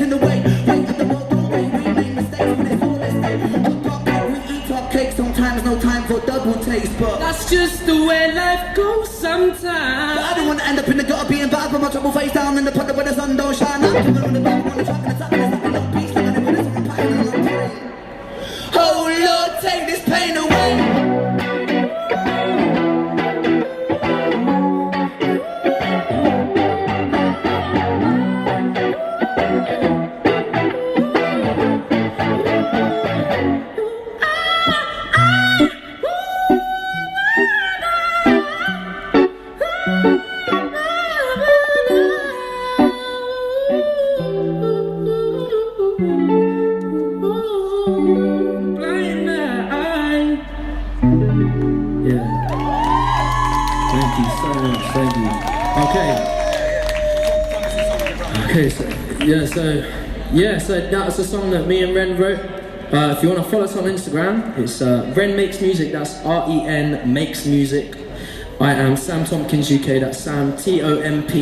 In the way, wait at the world, don't wait, we make mistakes when it's all at stake. Top cake, we eat top cake, sometimes no time for double taste, but that's just the way life goes sometimes. But I don't want to end up in the gutter being bad, but my trouble face down in the pot where the sun don't shine. I'm coming on the back, on the track, and the top, and there's nothing no peace, like I never listen, I'm packing and I'm praying. Oh Lord, take this pain away. So that's a song that me and Ren wrote. If you want to follow us on Instagram, it's Ren Makes Music, that's R-E-N Makes Music. I am Sam Tompkins UK, that's Sam Tompkins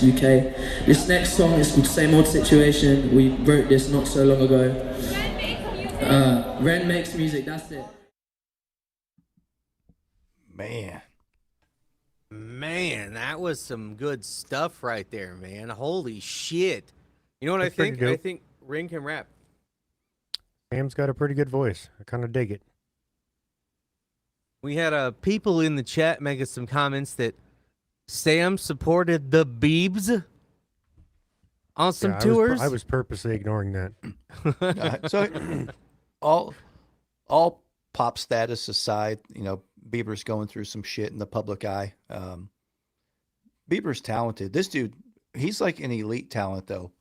UK. This next song is called Same Old Situation. We wrote this not so long ago. Ren Makes Music, that's it. Man, that was some good stuff right there, man. Holy shit. You know what I think? I think Ren can rap. Sam's got a pretty good voice. I kind of dig it. We had people in the chat making some comments that Sam supported the Beebs on some tours. I was purposely ignoring that. So all pop status aside, you know, Bieber's going through some shit in the public eye. Bieber's talented. This dude, he's like an elite talent though.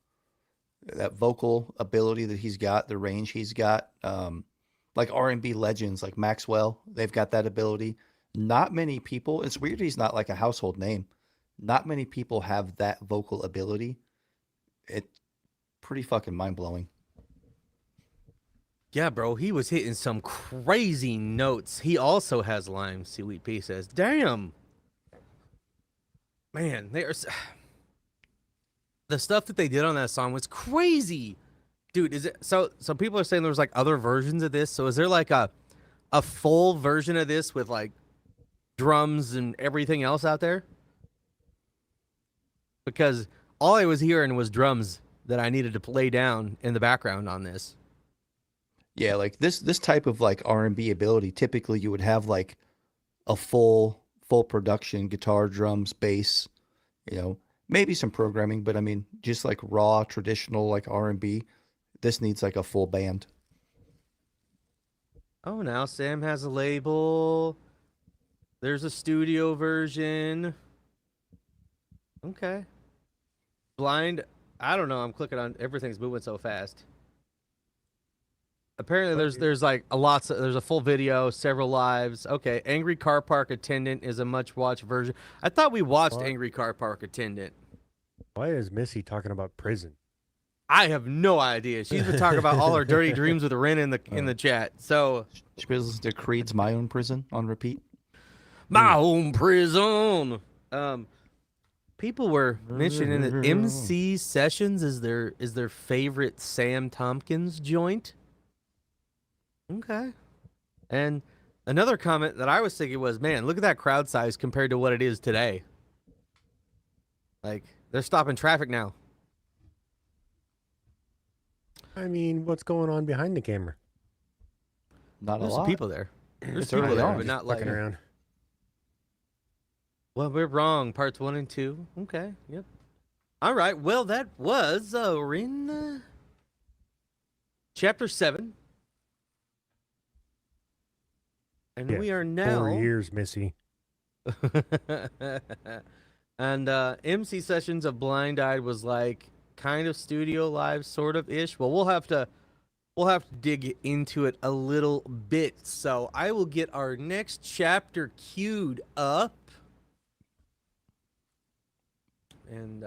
That vocal ability that he's got, the range he's got, like R&B legends like Maxwell, they've got that ability. Not many people, it's weird he's not like a household name. Not many people have that vocal ability. It's pretty fucking mind-blowing. Yeah, bro, he was hitting some crazy notes. He also has Lime, Seaweed P says. Damn. Man, there's the stuff that they did on that song was crazy. Dude, is it so people are saying there's like other versions of this. So is there like a full version of this with like drums and everything else out there? Because all I was hearing was drums that I needed to play down in the background on this. Yeah, like this type of like R&B ability, typically you would have like a full production, guitar, drums, bass, you know, maybe some programming, but I mean, just like raw traditional like R&B, this needs like a full band. Oh, now Sam has a label. There's a studio version. Okay. Blind, I don't know. I'm clicking on everything's moving so fast. Apparently there's like there's a full video, several lives. Okay, Angry Car Park Attendant is a much watched version. I thought we watched Angry Car Park Attendant. Why is Missy talking about prison? I have no idea. She's been talking about all her dirty dreams with Ren in the chat. So she listens to Creed's My Own Prison on repeat. My Own Prison. People were mentioning that MC Sessions is their favorite Sam Tompkins joint. Okay. And another comment that I was thinking was, man, look at that crowd size compared to what it is today. Like, they're stopping traffic now. I mean, what's going on behind the camera? Not There's a lot. People there. There's It's people early there, on. but not like around. Well, we're wrong. Parts 1 and 2. Okay. Yep. All right. Well, that was Ren Chapter 7. And we are now 4 years, Missy. And MC Sessions of Blind Eyed was like kind of studio live sort of ish. Well, we'll have to dig into it a little bit. So I will get our next chapter queued up and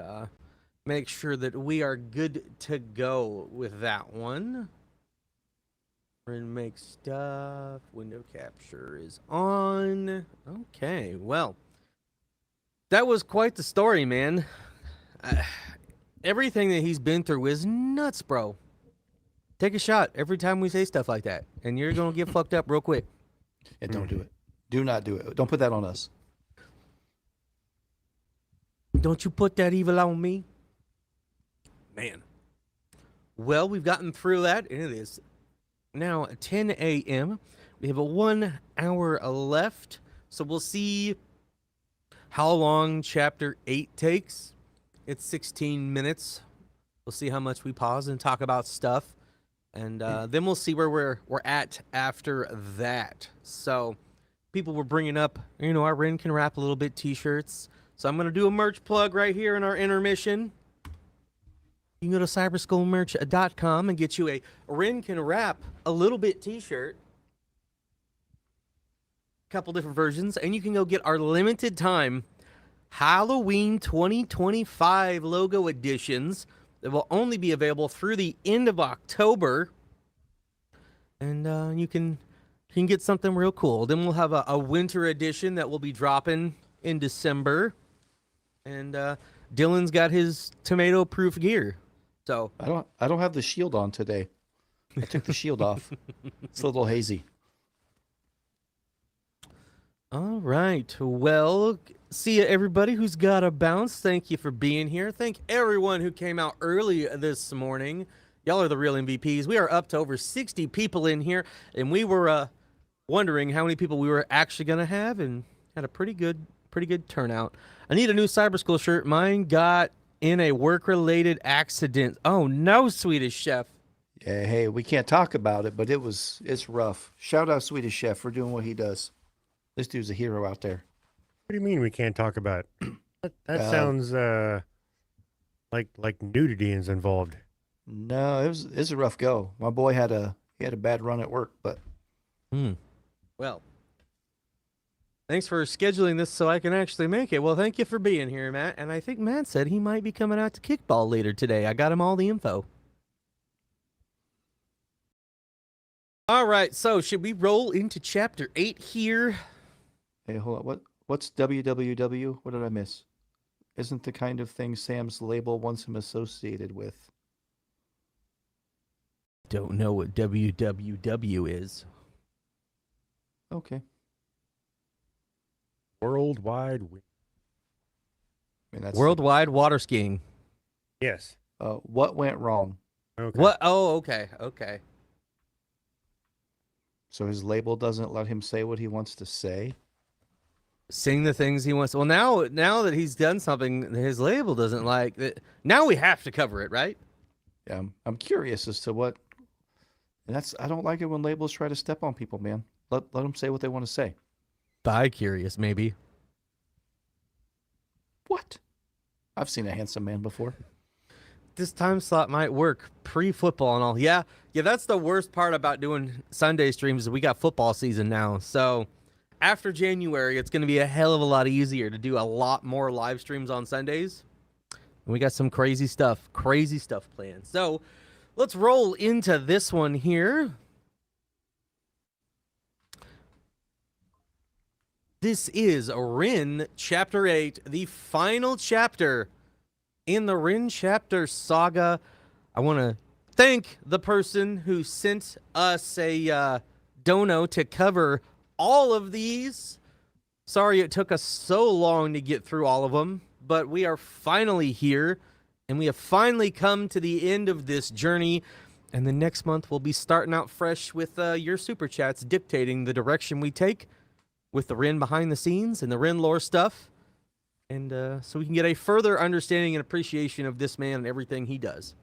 make sure that we are good to go with that one. Ren make stuff. Window capture is on. Okay, well, that was quite the story, man. Everything that he's been through is nuts, bro. Take a shot every time we say stuff like that, and you're gonna get fucked up real quick. And don't do it. Do not do it. Don't put that on us. Don't you put that evil on me, man. Well, we've gotten through that, and it is now 10 a.m. We have a 1 hour left, so we'll see how long chapter 8 takes. It's 16 minutes. We'll see how much we pause and talk about stuff, and then we'll see where we're at after that. So people were bringing up, you know, our Ren Can Rap a little bit t-shirts. So I'm going to do a merch plug right here in our intermission. You can go to cyberskullmerch.com and get you a Ren Can Rap a little bit t-shirt. Couple different versions. And you can go get our limited time Halloween 2025 logo editions that will only be available through the end of October. And you can get something real cool. Then we'll have a winter edition that will be dropping in December. And Dylan's got his tomato-proof gear. So I don't have the shield on today. I took the shield off. It's a little hazy. All right. Well, see you, everybody who's got a bounce. Thank you for being here. Thank everyone who came out early this morning. Y'all are the real MVPs. We are up to over 60 people in here, and we were wondering how many people we were actually going to have, and had a pretty good turnout. I need a new cyber school shirt. Mine got in a work-related accident. Oh no, Swedish Chef. Yeah, hey, we can't talk about it, but it's rough. Shout out Swedish Chef for doing what he does. This dude's a hero out there. What do you mean we can't talk about it? That sounds like nudity is involved. No, it was a rough go. My boy had a bad run at work, but Well, thanks for scheduling this so I can actually make it. Well, thank you for being here, Matt. And I think Matt said he might be coming out to kickball later today. I got him all the info. All right, so should we roll into chapter 8 here? hey, hold on. What's WWW? What did I miss? Isn't the kind of thing Sam's label wants him associated with. Don't know what WWW is. Okay. Worldwide. I mean, that's Worldwide water skiing. Yes. what went wrong? Okay. What? Oh, okay. Okay. So his label doesn't let him say what he wants to say? Sing the things he wants. Well, now that he's done something his label doesn't like, now we have to cover it, right? Yeah, I'm curious as to what. And I don't like it when labels try to step on people, man. Let them say what they want to say. Bi-curious, maybe. What? I've seen a handsome man before. This time slot might work pre-football and all. Yeah, that's the worst part about doing Sunday streams is we got football season now. So after January, it's going to be a hell of a lot easier to do a lot more live streams on Sundays. And we got some crazy stuff planned. So let's roll into this one here. This is Ren Chapter 8, the final chapter in the Ren Chapter saga. I want to thank the person who sent us a dono to cover all of these. Sorry it took us so long to get through all of them, but we are finally here, and we have finally come to the end of this journey. And the next month we'll be starting out fresh with your super chats dictating the direction we take with the Ren behind the scenes and the Ren lore stuff. And so we can get a further understanding and appreciation of this man and everything he does.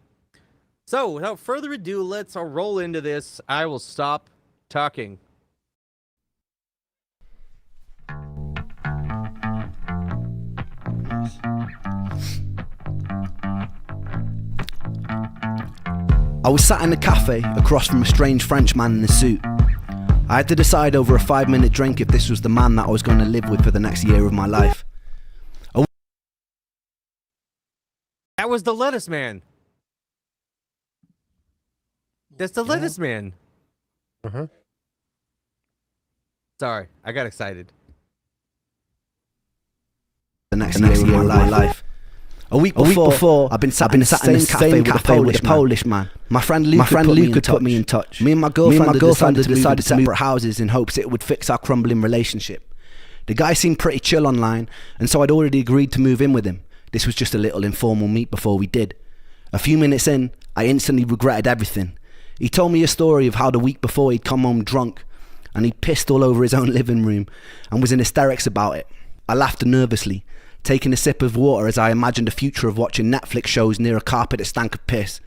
So without further ado, let's roll into this. I will stop talking. I was sat in a cafe across from a strange French man in a suit. I had to decide over a 5-minute drink if this was the man that I was going to live with for the next year of my life. That was the lettuce man. That's the lettuce man. Uh-huh. Sorry, I got excited. The next year of my life. A week before, I've been sat in the same cafe with a Polish man. My friend Luke had put me in touch. Me and my girlfriend had decided to separate houses in hopes it would fix our crumbling relationship. The guy seemed pretty chill online, and so I'd already agreed to move in with him. This was just a little informal meet before we did. A few minutes in, I instantly regretted everything. He told me a story of how the week before he'd come home drunk, and he'd pissed all over his own living room, and was in hysterics about it. I laughed nervously, taking a sip of water as I imagined a future of watching Netflix shows near a carpet that stank of piss.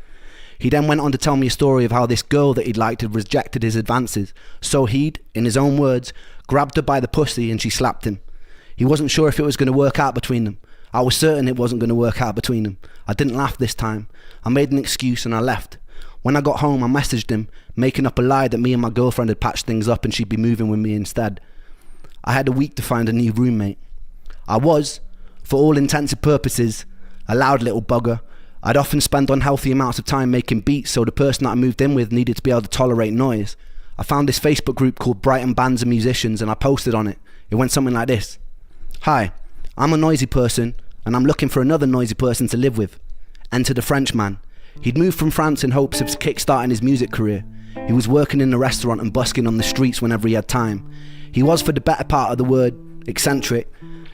He then went on to tell me a story of how this girl that he'd liked had rejected his advances, so he'd, in his own words, grabbed her by the pussy and she slapped him. He wasn't sure if it was going to work out between them. I was certain it wasn't going to work out between them. I didn't laugh this time. I made an excuse and I left. When I got home, I messaged him, making up a lie that me and my girlfriend had patched things up and she'd be moving with me instead. I had a week to find a new roommate. I was, for all intents and purposes, a loud little bugger. I'd often spend unhealthy amounts of time making beats, so the person that I moved in with needed to be able to tolerate noise. I found this Facebook group called Brighton Bands and Musicians and I posted on it. It went something like this. Hi, I'm a noisy person and I'm looking for another noisy person to live with. Enter the Frenchman. He'd moved from France in hopes of kick-starting his music career. He was working in a restaurant and busking on the streets whenever he had time. He was, for the better part of the word, eccentric,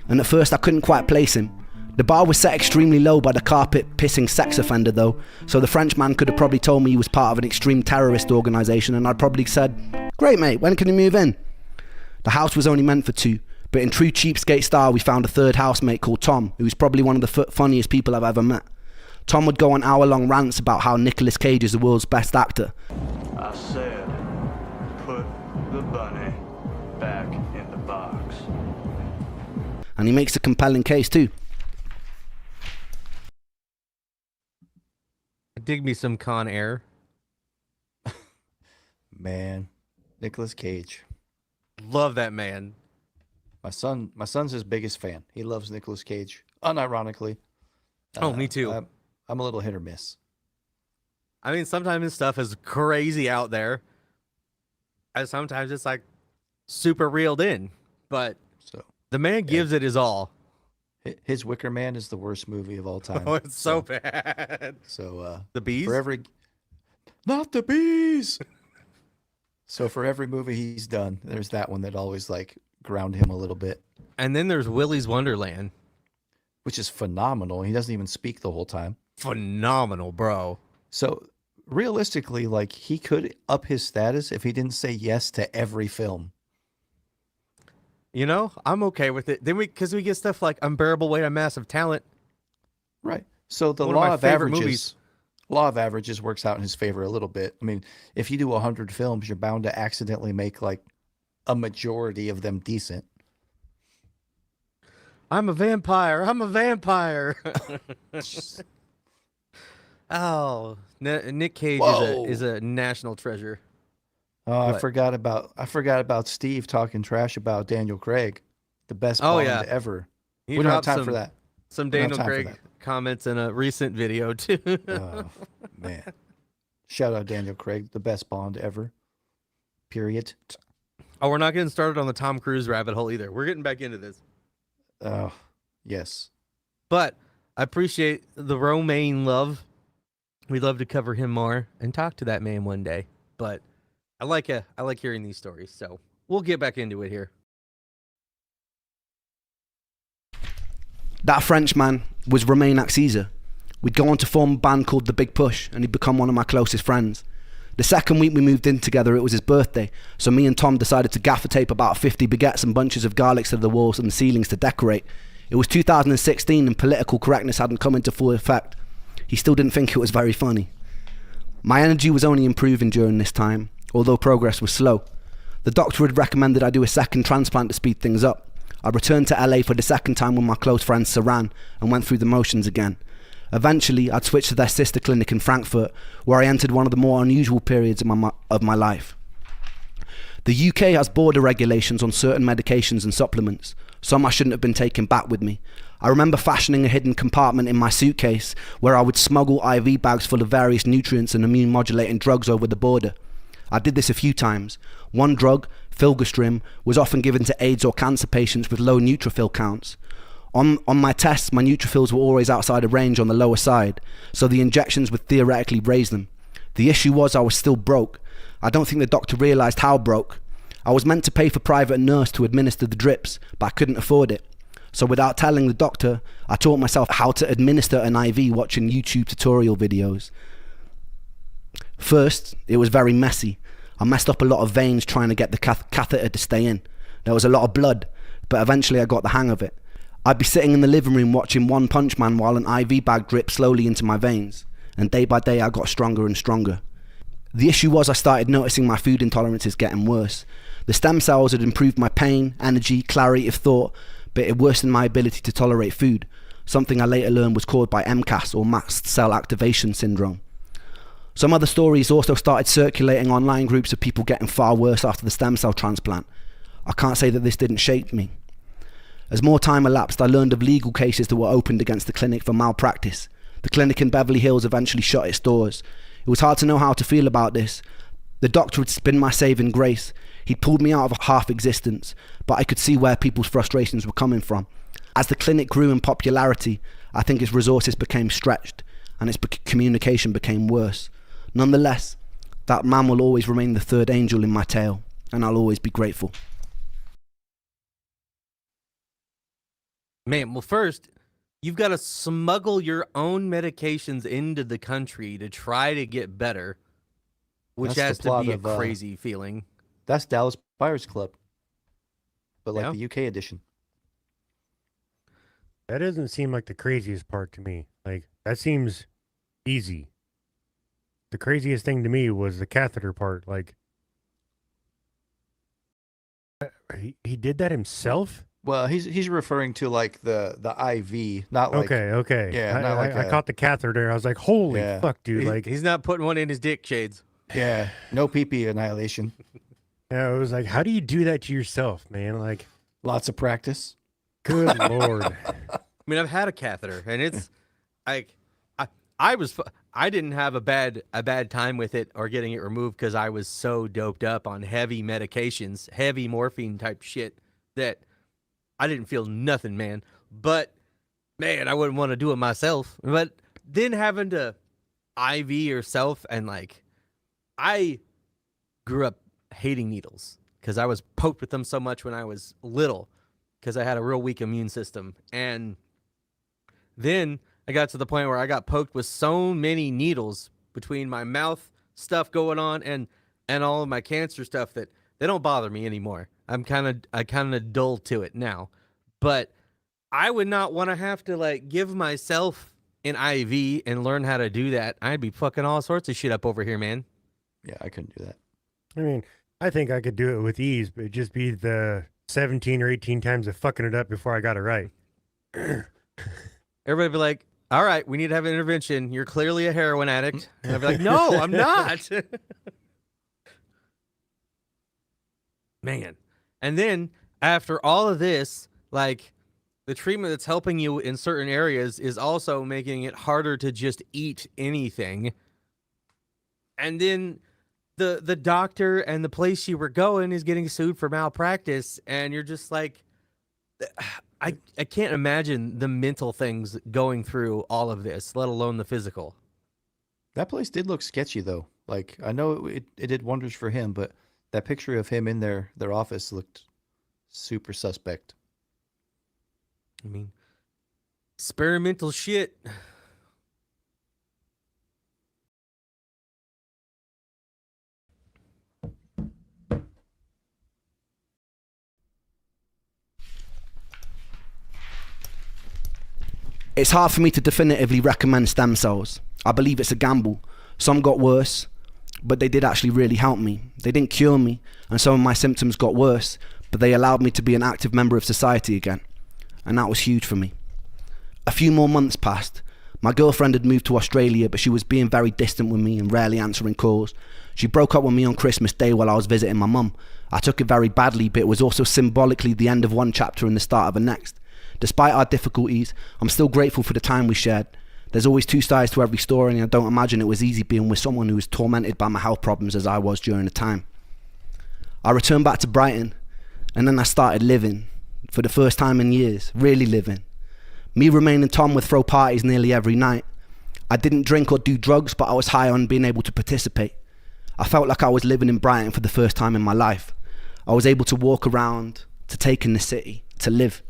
and at first I couldn't quite place him. The bar was set extremely low by the carpet-pissing sex offender though, so the Frenchman could have probably told me he was part of an extreme terrorist organisation and I'd probably said, "Great mate, when can you move in?" The house was only meant for 2, but in true cheapskate style we found a third housemate called Tom, who was probably one of the funniest people I've ever met. Tom would go on hour-long rants about how Nicolas Cage is the world's best actor. I said, put the bunny back in the box. And he makes a compelling case too. Dig me some Con Air. Man, Nicolas Cage. Love that man. My son's his biggest fan. He loves Nicolas Cage, unironically. Oh, me too. I'm a little hit or miss. I mean, sometimes his stuff is crazy out there, and sometimes it's like super reeled in. But so the man gives it his all. His Wicker Man is the worst movie of all time. Oh, it's so bad. So the bees? Not the bees. So for every movie he's done, there's that one that always like ground him a little bit. And then there's Willy's Wonderland, which is phenomenal. He doesn't even speak the whole time. Phenomenal, bro. So realistically, like he could up his status if he didn't say yes to every film. You know, I'm okay with it. Then because we get stuff like Unbearable Weight of Massive Talent. Right. So the law of averages works out in his favor a little bit. I mean, if you do 100 films, you're bound to accidentally make like a majority of them decent. I'm a vampire. I'm a vampire. Oh, Nick Cage is a national treasure. Oh, I forgot about Steve talking trash about Daniel Craig, the best Bond ever. We don't have time for that. Some Daniel Craig comments in a recent video too. Oh man! Shout out Daniel Craig, the best Bond ever. Period. Oh, we're not getting started on the Tom Cruise rabbit hole either. We're getting back into this. Oh, yes. But I appreciate the Romaine love. We'd love to cover him more and talk to that man one day. But I like hearing these stories, so we'll get back into it here. That Frenchman was Romain Axisa. We'd go on to form a band called The Big Push, and he'd become one of my closest friends. The second week we moved in together, it was his birthday, so me and Tom decided to gaffer tape about 50 baguettes and bunches of garlics to the walls and ceilings to decorate. It was 2016 and political correctness hadn't come into full effect. He still didn't think it was very funny. My energy was only improving during this time, although progress was slow. The doctor had recommended I do a second transplant to speed things up. I returned to LA for the second time with my close friend Saran and went through the motions again. Eventually, I'd switched to their sister clinic in Frankfurt, where I entered one of the more unusual periods of my life. The UK has border regulations on certain medications and supplements. Some I shouldn't have been taking back with me. I remember fashioning a hidden compartment in my suitcase where I would smuggle IV bags full of various nutrients and immune modulating drugs over the border. I did this a few times. One drug, Filgrastim, was often given to AIDS or cancer patients with low neutrophil counts. On my tests, my neutrophils were always outside of range on the lower side, so the injections would theoretically raise them. The issue was I was still broke. I don't think the doctor realised how broke. I was meant to pay for private nurse to administer the drips, but I couldn't afford it. So without telling the doctor, I taught myself how to administer an IV watching YouTube tutorial videos. First, it was very messy. I messed up a lot of veins trying to get the catheter to stay in. There was a lot of blood, but eventually I got the hang of it. I'd be sitting in the living room watching One Punch Man while an IV bag dripped slowly into my veins, and day by day I got stronger and stronger. The issue was I started noticing my food intolerances getting worse. The stem cells had improved my pain, energy, clarity of thought, but it worsened my ability to tolerate food, something I later learned was caused by MCAS or mast cell activation syndrome. Some other stories also started circulating online groups of people getting far worse after the stem cell transplant. I can't say that this didn't shape me. As more time elapsed, I learned of legal cases that were opened against the clinic for malpractice. The clinic in Beverly Hills eventually shut its doors. It was hard to know how to feel about this. The doctor had been my saving grace. He'd pulled me out of a half existence, but I could see where people's frustrations were coming from. As the clinic grew in popularity, I think its resources became stretched, and its communication became worse. Nonetheless, that man will always remain the third angel in my tale, and I'll always be grateful. Man, well, first, you've got to smuggle your own medications into the country to try to get better, which has to be a crazy feeling. That's Dallas Buyers Club. but like Yeah. the UK edition. That doesn't seem like the craziest part to me. Like, that seems easy. The craziest thing to me was the catheter part. Like, he did that himself? Well, he's referring to like the IV, not like Okay. Yeah, not like I caught the catheter there. I was like, holy Yeah. fuck, dude. Like, He's not putting one in his dick, Shades. yeah, no pee annihilation. yeah, it was like, how do you do that to yourself, man? Like, Lots of practice. good lord. I mean, I've had a catheter, and it's like I didn't have a bad time with it or getting it removed because I was so doped up on heavy medications, heavy morphine type shit that I didn't feel nothing, man. But man, I wouldn't want to do it myself. But then having to IV yourself, and like, I grew up hating needles because I was poked with them so much when I was little because I had a real weak immune system. And then I got to the point where I got poked with so many needles between my mouth stuff going on and all of my cancer stuff that they don't bother me anymore. I kind of dull to it now. But I would not want to have to like give myself an IV and learn how to do that. I'd be fucking all sorts of shit up over here, man. Yeah, I couldn't do that. I mean, I think I could do it with ease, but it'd just be the 17 or 18 times of fucking it up before I got it right. Everybody be like, all right, we need to have an intervention. You're clearly a heroin addict. And I'd be like, no, I'm not. Man. And then after all of this, like, the treatment that's helping you in certain areas is also making it harder to just eat anything. And then the doctor and the place you were going is getting sued for malpractice, and you're just like, I can't imagine the mental things going through all of this, let alone the physical. That place did look sketchy though. Like, I know it did wonders for him, but that picture of him in their office looked super suspect. I mean, experimental shit. It's hard for me to definitively recommend stem cells. I believe it's a gamble. Some got worse, but they did actually really help me. They didn't cure me, and some of my symptoms got worse, but they allowed me to be an active member of society again. And that was huge for me. A few more months passed. My girlfriend had moved to Australia, but she was being very distant with me and rarely answering calls. She broke up with me on Christmas Day while I was visiting my mum. I took it very badly, but it was also symbolically the end of one chapter and the start of the next. Despite our difficulties, I'm still grateful for the time we shared. There's always two sides to every story, and I don't imagine it was easy being with someone who was tormented by my health problems as I was during the time. I returned back to Brighton, and then I started living. For the first time in years, really living. Me, Romain and Tom would throw parties nearly every night. I didn't drink or do drugs, but I was high on being able to participate. I felt like I was living in Brighton for the first time in my life. I was able to walk around, to take in the city, to live.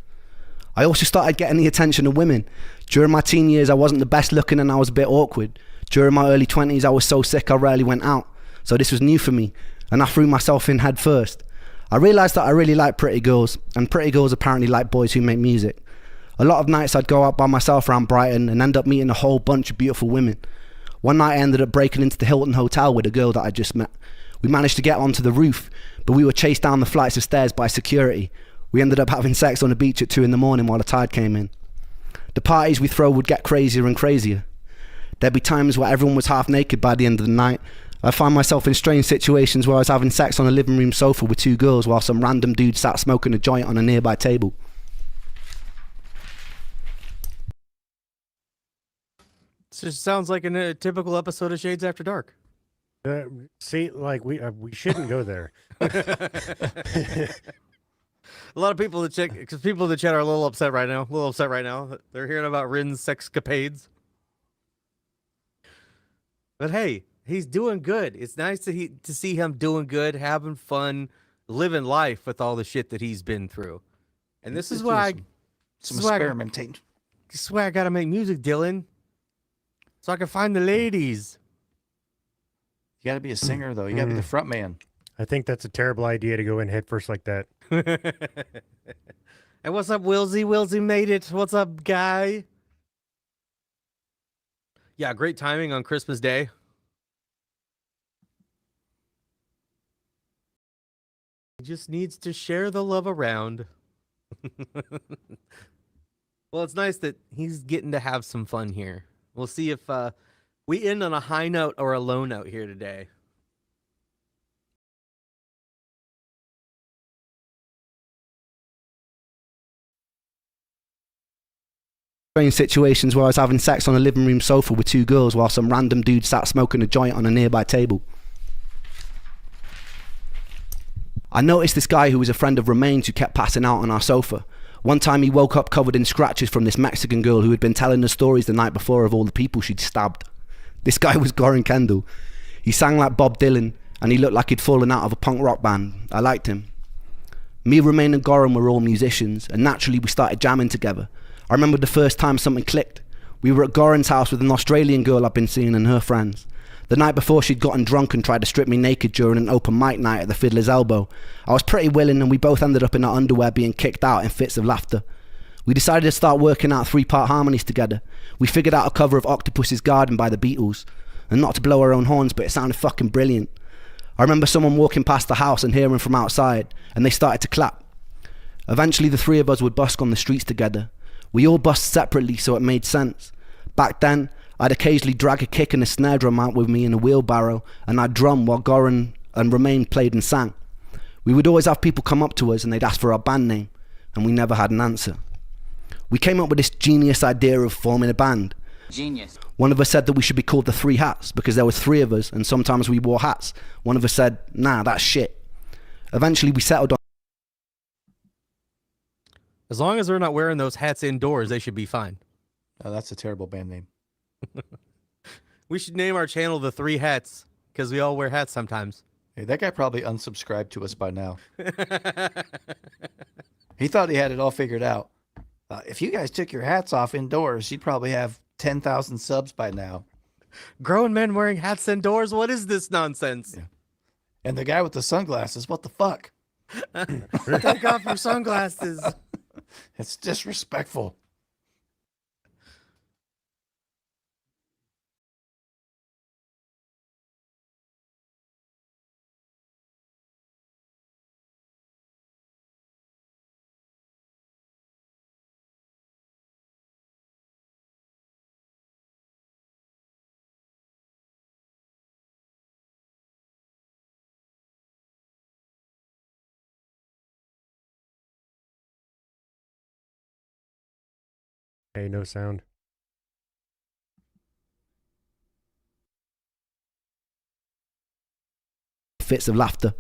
I also started getting the attention of women. During my teen years, I wasn't the best looking and I was a bit awkward. During my early 20s, I was so sick I rarely went out. So this was new for me, and I threw myself in head first. I realised that I really like pretty girls, and pretty girls apparently like boys who make music. A lot of nights I'd go out by myself around Brighton and end up meeting a whole bunch of beautiful women. One night I ended up breaking into the Hilton Hotel with a girl that I just met. We managed to get onto the roof, but we were chased down the flights of stairs by security. We ended up having sex on the beach at 2 in the morning while the tide came in. The parties we throw would get crazier and crazier. There'd be times where everyone was half naked by the end of the night. I find myself in strange situations where I was having sex on a living room sofa with 2 girls while some random dude sat smoking a joint on a nearby table. This just sounds like a typical episode of Shades After Dark. See, like, we shouldn't go there. A lot of people that check, because people in the chat are a little upset right now. They're hearing about Ren's sexcapades. But hey, he's doing good. It's nice to see him doing good, having fun, living life with all the shit that he's been through. And this is why some experimenting. This is why I gotta make music, Dylan. So I can find the ladies. You gotta be a singer though. You gotta be the front man. I think that's a terrible idea to go in head first like that. And what's up, Wilsey? Wilsey made it. What's up, guy? Yeah, great timing on Christmas Day. He just needs to share the love around. Well, it's nice that he's getting to have some fun here. We'll see if we end on a high note or a low note here today. Strange situations where I was having sex on a living room sofa with two girls while some random dude sat smoking a joint on a nearby table. I noticed this guy who was a friend of Remain's who kept passing out on our sofa. One time he woke up covered in scratches from this Mexican girl who had been telling the stories the night before of all the people she'd stabbed. This guy was Goran Kendall. He sang like Bob Dylan and he looked like he'd fallen out of a punk rock band. I liked him. Me, Remain and Goran were all musicians and naturally we started jamming together. I remember the first time something clicked. We were at Goran's house with an Australian girl I'd been seeing and her friends. The night before she'd gotten drunk and tried to strip me naked during an open mic night at the Fiddler's Elbow. I was pretty willing and we both ended up in our underwear being kicked out in fits of laughter. We decided to start working out 3-part harmonies together. We figured out a cover of Octopus's Garden by the Beatles. And not to blow our own horns, but it sounded fucking brilliant. I remember someone walking past the house and hearing from outside, and they started to clap. Eventually the three of us would busk on the streets together. We all busked separately so it made sense. Back then, I'd occasionally drag a kick and a snare drum out with me in a wheelbarrow, and I'd drum while Goran and Remain played and sang. We would always have people come up to us and they'd ask for our band name, and we never had an answer. We came up with this genius idea of forming a band. Genius. One of us said that we should be called the Three Hats because there was 3 of us and sometimes we wore hats. One of us said, nah, that's shit. Eventually we settled on... As long as they're not wearing those hats indoors, they should be fine. Oh, that's a terrible band name. We should name our channel the Three Hats because we all wear hats sometimes. Hey, that guy probably unsubscribed to us by now. He thought he had it all figured out. If you guys took your hats off indoors, you'd probably have 10,000 subs by now. Grown men wearing hats indoors? What is this nonsense? Yeah. And the guy with the sunglasses, what the fuck? Take off your sunglasses. It's disrespectful. Hey, no sound. Fits of laughter.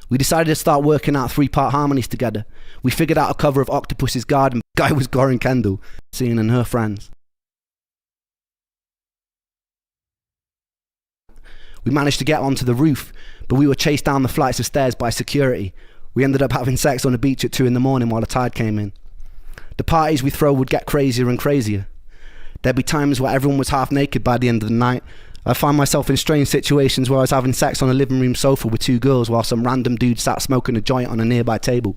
We decided to start working out 3-part harmonies together. We figured out a cover of Octopus's Garden. The guy was Goran Kendall, seeing and her friends. We managed to get onto the roof, but we were chased down the flights of stairs by security. We ended up having sex on the beach at 2 in the morning while the tide came in. The parties we throw would get crazier and crazier. There'd be times where everyone was half naked by the end of the night. I'd find myself in strange situations where I was having sex on a living room sofa with 2 girls while some random dude sat smoking a joint on a nearby table.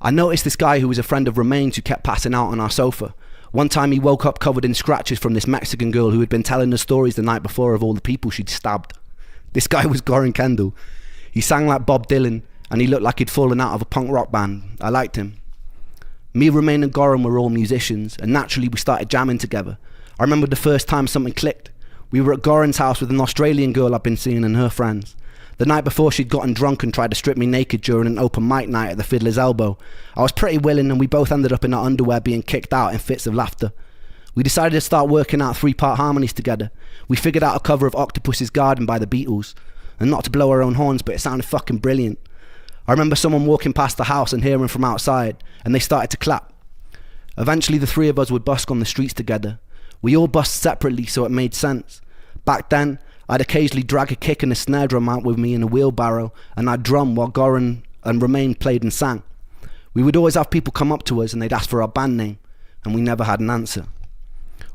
I noticed this guy who was a friend of Remain's who kept passing out on our sofa. One time he woke up covered in scratches from this Mexican girl who had been telling the stories the night before of all the people she'd stabbed. This guy was Goran Kendall. He sang like Bob Dylan and he looked like he'd fallen out of a punk rock band. I liked him. Me, Remain and Goran were all musicians and naturally we started jamming together. I remember the first time something clicked. We were at Goran's house with an Australian girl I'd been seeing and her friends. The night before she'd gotten drunk and tried to strip me naked during an open mic night at the Fiddler's Elbow. I was pretty willing and we both ended up in our underwear being kicked out in fits of laughter. We decided to start working out 3-part harmonies together. We figured out a cover of Octopus's Garden by the Beatles. And not to blow our own horns, but it sounded fucking brilliant. I remember someone walking past the house and hearing from outside, and they started to clap. Eventually the 3 of us would busk on the streets together. We all busked separately so it made sense. Back then, I'd occasionally drag a kick and a snare drum out with me in a wheelbarrow, and I'd drum while Goran and Remain played and sang. We would always have people come up to us and they'd ask for our band name, and we never had an answer.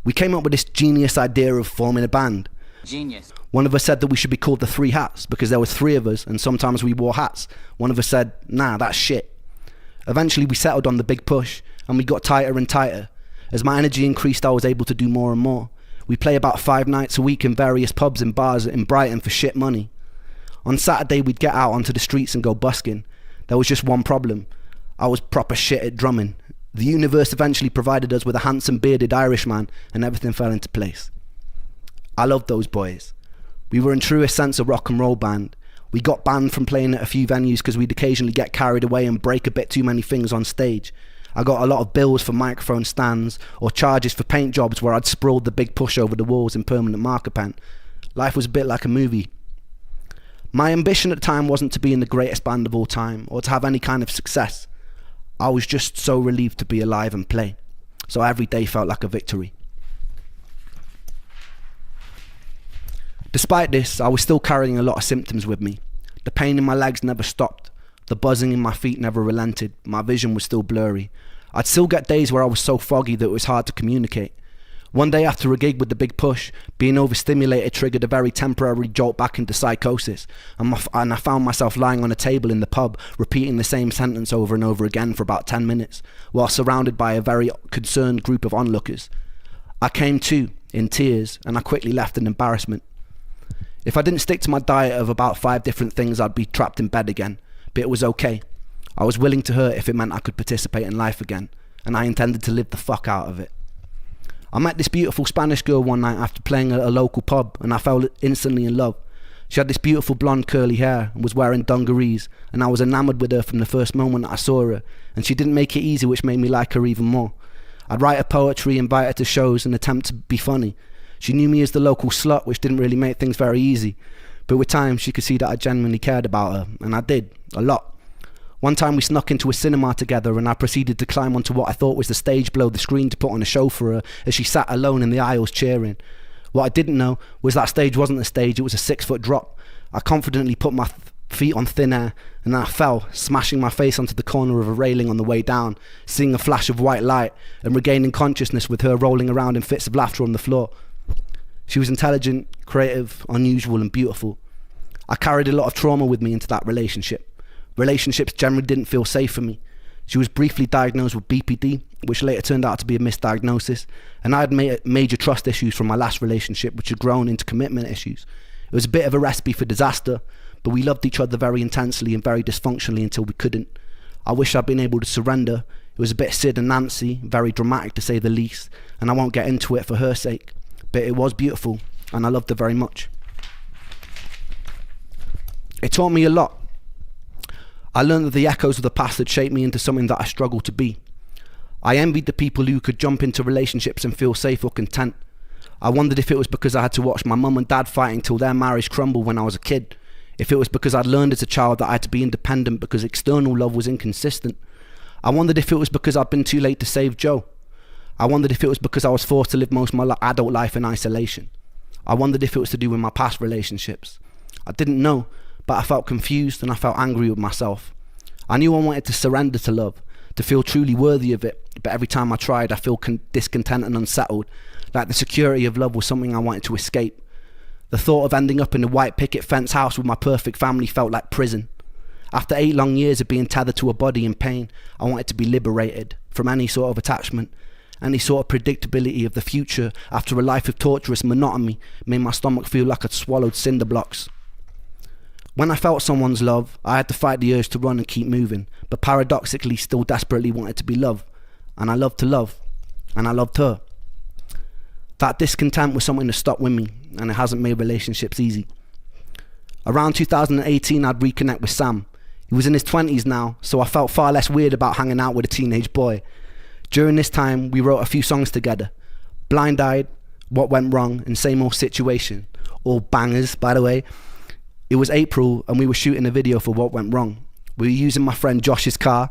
We came up with this genius idea of forming a band. Genius. One of us said that we should be called the Three Hats because there was 3 of us and sometimes we wore hats. One of us said, nah, that's shit. Eventually we settled on the big push and we got tighter and tighter. As my energy increased, I was able to do more and more. We play about 5 nights a week in various pubs and bars in Brighton for shit money. On Saturday we'd get out onto the streets and go busking. There was just one problem. I was proper shit at drumming. The universe eventually provided us with a handsome bearded Irishman and everything fell into place. I loved those boys. We were in truest sense a rock and roll band. We got banned from playing at a few venues because we'd occasionally get carried away and break a bit too many things on stage. I got a lot of bills for microphone stands or charges for paint jobs where I'd sprawled the big push over the walls in permanent marker pen. Life was a bit like a movie. My ambition at the time wasn't to be in the greatest band of all time or to have any kind of success. I was just so relieved to be alive and play. So every day felt like a victory. Despite this, I was still carrying a lot of symptoms with me. The pain in my legs never stopped. The buzzing in my feet never relented. My vision was still blurry. I'd still get days where I was so foggy that it was hard to communicate. One day after a gig with the big push, being overstimulated triggered a very temporary jolt back into psychosis, and I found myself lying on a table in the pub, repeating the same sentence over and over again for about 10 minutes, while surrounded by a very concerned group of onlookers. I came to, in tears, and I quickly left in embarrassment. If I didn't stick to my diet of about 5 different things, I'd be trapped in bed again, but it was okay. I was willing to hurt if it meant I could participate in life again, and I intended to live the fuck out of it. I met this beautiful Spanish girl one night after playing at a local pub, and I fell instantly in love. She had this beautiful blonde curly hair and was wearing dungarees, and I was enamoured with her from the first moment that I saw her, and she didn't make it easy, which made me like her even more. I'd write her poetry, invite her to shows and attempt to be funny. She knew me as the local slut, which didn't really make things very easy, but with time she could see that I genuinely cared about her, and I did, a lot. One time we snuck into a cinema together and I proceeded to climb onto what I thought was the stage below the screen to put on a show for her as she sat alone in the aisles cheering. What I didn't know was that stage wasn't a stage, it was a 6-foot drop. I confidently put my feet on thin air and then I fell, smashing my face onto the corner of a railing on the way down, seeing a flash of white light and regaining consciousness with her rolling around in fits of laughter on the floor. She was intelligent, creative, unusual and beautiful. I carried a lot of trauma with me into that relationship. Relationships generally didn't feel safe for me. She was briefly diagnosed with BPD, which later turned out to be a misdiagnosis, and I had major trust issues from my last relationship, which had grown into commitment issues. It was a bit of a recipe for disaster, but we loved each other very intensely and very dysfunctionally until we couldn't. I wish I'd been able to surrender. It was a bit Sid and Nancy, very dramatic to say the least, and I won't get into it for her sake, but it was beautiful, and I loved her very much. It taught me a lot. I learned that the echoes of the past had shaped me into something that I struggled to be. I envied the people who could jump into relationships and feel safe or content. I wondered if it was because I had to watch my mum and dad fighting till their marriage crumbled when I was a kid. If it was because I'd learned as a child that I had to be independent because external love was inconsistent. I wondered if it was because I'd been too late to save Joe. I wondered if it was because I was forced to live most of my adult life in isolation. I wondered if it was to do with my past relationships. I didn't know, but I felt confused and I felt angry with myself. I knew I wanted to surrender to love, to feel truly worthy of it, but every time I tried I feel discontent and unsettled, like the security of love was something I wanted to escape. The thought of ending up in a white picket fence house with my perfect family felt like prison. After 8 long years of being tethered to a body in pain, I wanted to be liberated from any sort of attachment. Any sort of predictability of the future after a life of torturous monotony made my stomach feel like I'd swallowed cinder blocks. When I felt someone's love, I had to fight the urge to run and keep moving, but paradoxically still desperately wanted to be loved. And I loved to love. And I loved her. That discontent was something that stuck with me, and it hasn't made relationships easy. Around 2018, I'd reconnect with Sam. He was in his 20s now, so I felt far less weird about hanging out with a teenage boy. During this time, we wrote a few songs together. Blind Eyed, What Went Wrong, and Same Old Situation. All bangers, by the way. It was April and we were shooting a video for What Went Wrong. We were using my friend Josh's car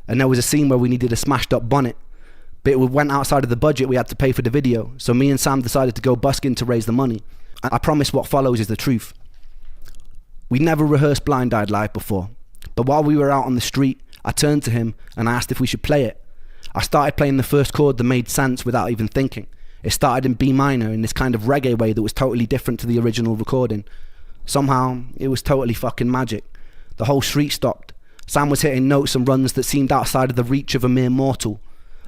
and there was a scene where we needed a smashed up bonnet. But it went outside of the budget we had to pay for the video, so me and Sam decided to go busking to raise the money. I promise what follows is the truth. We never rehearsed Blind Eyed live before, but while we were out on the street, I turned to him and I asked if we should play it. I started playing the first chord that made sense without even thinking. It started in B minor in this kind of reggae way that was totally different to the original recording. Somehow, it was totally fucking magic. The whole street stopped. Sam was hitting notes and runs that seemed outside of the reach of a mere mortal.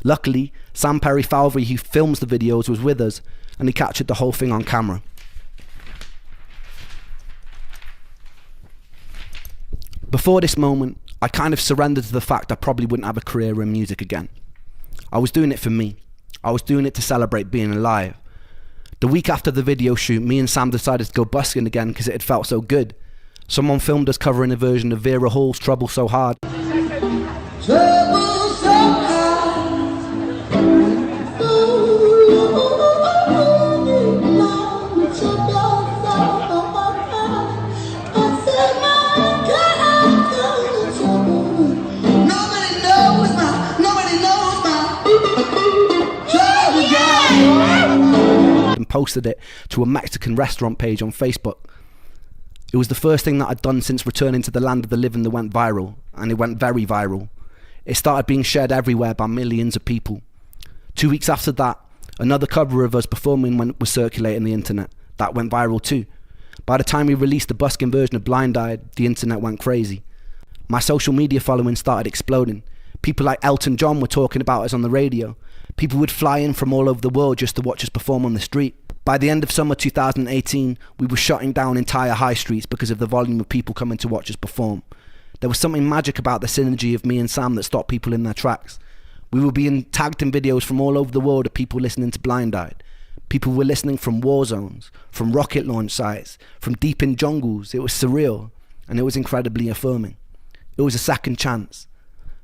Luckily, Sam Perry Falvey, who films the videos, was with us, and he captured the whole thing on camera. Before this moment, I kind of surrendered to the fact I probably wouldn't have a career in music again. I was doing it for me. I was doing it to celebrate being alive. The week after the video shoot, me and Sam decided to go busking again because it had felt so good. Someone filmed us covering a version of Vera Hall's Trouble So Hard. Trouble so hard. And posted it to a Mexican restaurant page on Facebook. It was the first thing that I'd done since returning to the land of the living that went viral, and it went very viral. It started being shared everywhere by millions of people. 2 weeks after that, another cover of us performing was circulating the internet. That went viral too. By the time we released the busking version of Blind Eyed, the internet went crazy. My social media following started exploding. People like Elton John were talking about us on the radio. People would fly in from all over the world just to watch us perform on the street. By the end of summer 2018, we were shutting down entire high streets because of the volume of people coming to watch us perform. There was something magic about the synergy of me and Sam that stopped people in their tracks. We were being tagged in videos from all over the world of people listening to Blind Eyed. People were listening from war zones, from rocket launch sites, from deep in jungles. It was surreal, and it was incredibly affirming. It was a second chance,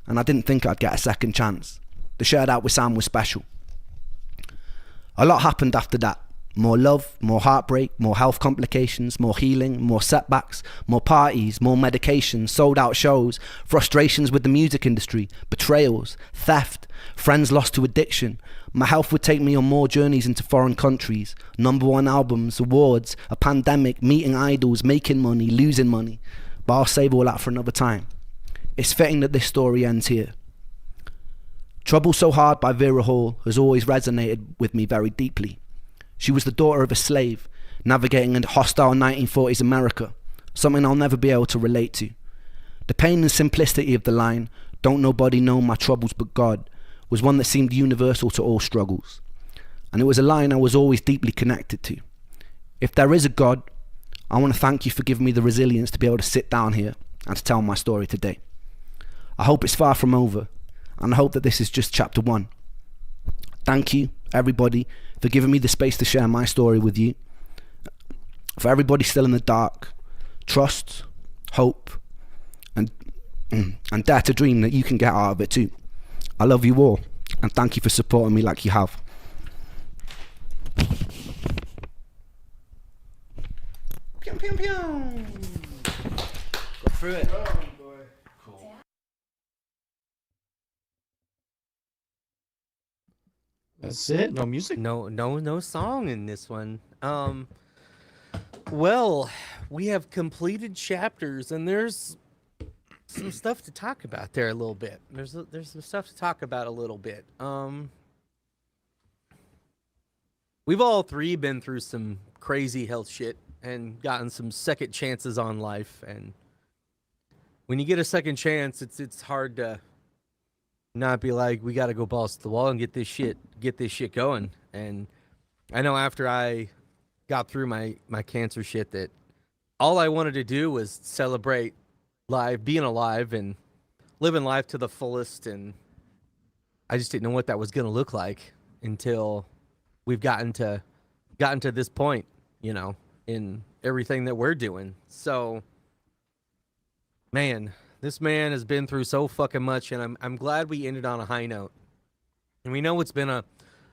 and I didn't think I'd get a second chance. The shared out with Sam was special. A lot happened after that. More love, more heartbreak, more health complications, more healing, more setbacks, more parties, more medications, sold out shows, frustrations with the music industry, betrayals, theft, friends lost to addiction. My health would take me on more journeys into foreign countries, #1 albums, awards, a pandemic, meeting idols, making money, losing money. But I'll save all that for another time. It's fitting that this story ends here. Trouble So Hard by Vera Hall has always resonated with me very deeply. She was the daughter of a slave, navigating a hostile 1940s America, something I'll never be able to relate to. The pain and simplicity of the line, "Don't nobody know my troubles but God," was one that seemed universal to all struggles. And it was a line I was always deeply connected to. If there is a God, I want to thank you for giving me the resilience to be able to sit down here and to tell my story today. I hope it's far from over, and I hope that this is just chapter 1. Thank you, everybody, for giving me the space to share my story with you. For everybody still in the dark, trust, hope, and dare to dream that you can get out of it too. I love you all, and thank you for supporting me like you have. Pew, pew, pew. Go through it. That's it. No music. No song in this one. Well, we have completed chapters, and there's some stuff to talk about there a little bit. There's some stuff to talk about a little bit. We've all three been through some crazy health shit and gotten some second chances on life, and when you get a second chance, it's hard to not be like, we got to go balls to the wall and get this shit going. And I know after I got through my cancer shit that all I wanted to do was celebrate being alive and living life to the fullest. And I just didn't know what that was going to look like until we've gotten to this point, in everything that we're doing. So, man, this man has been through so fucking much, and I'm glad we ended on a high note. And we know it's been a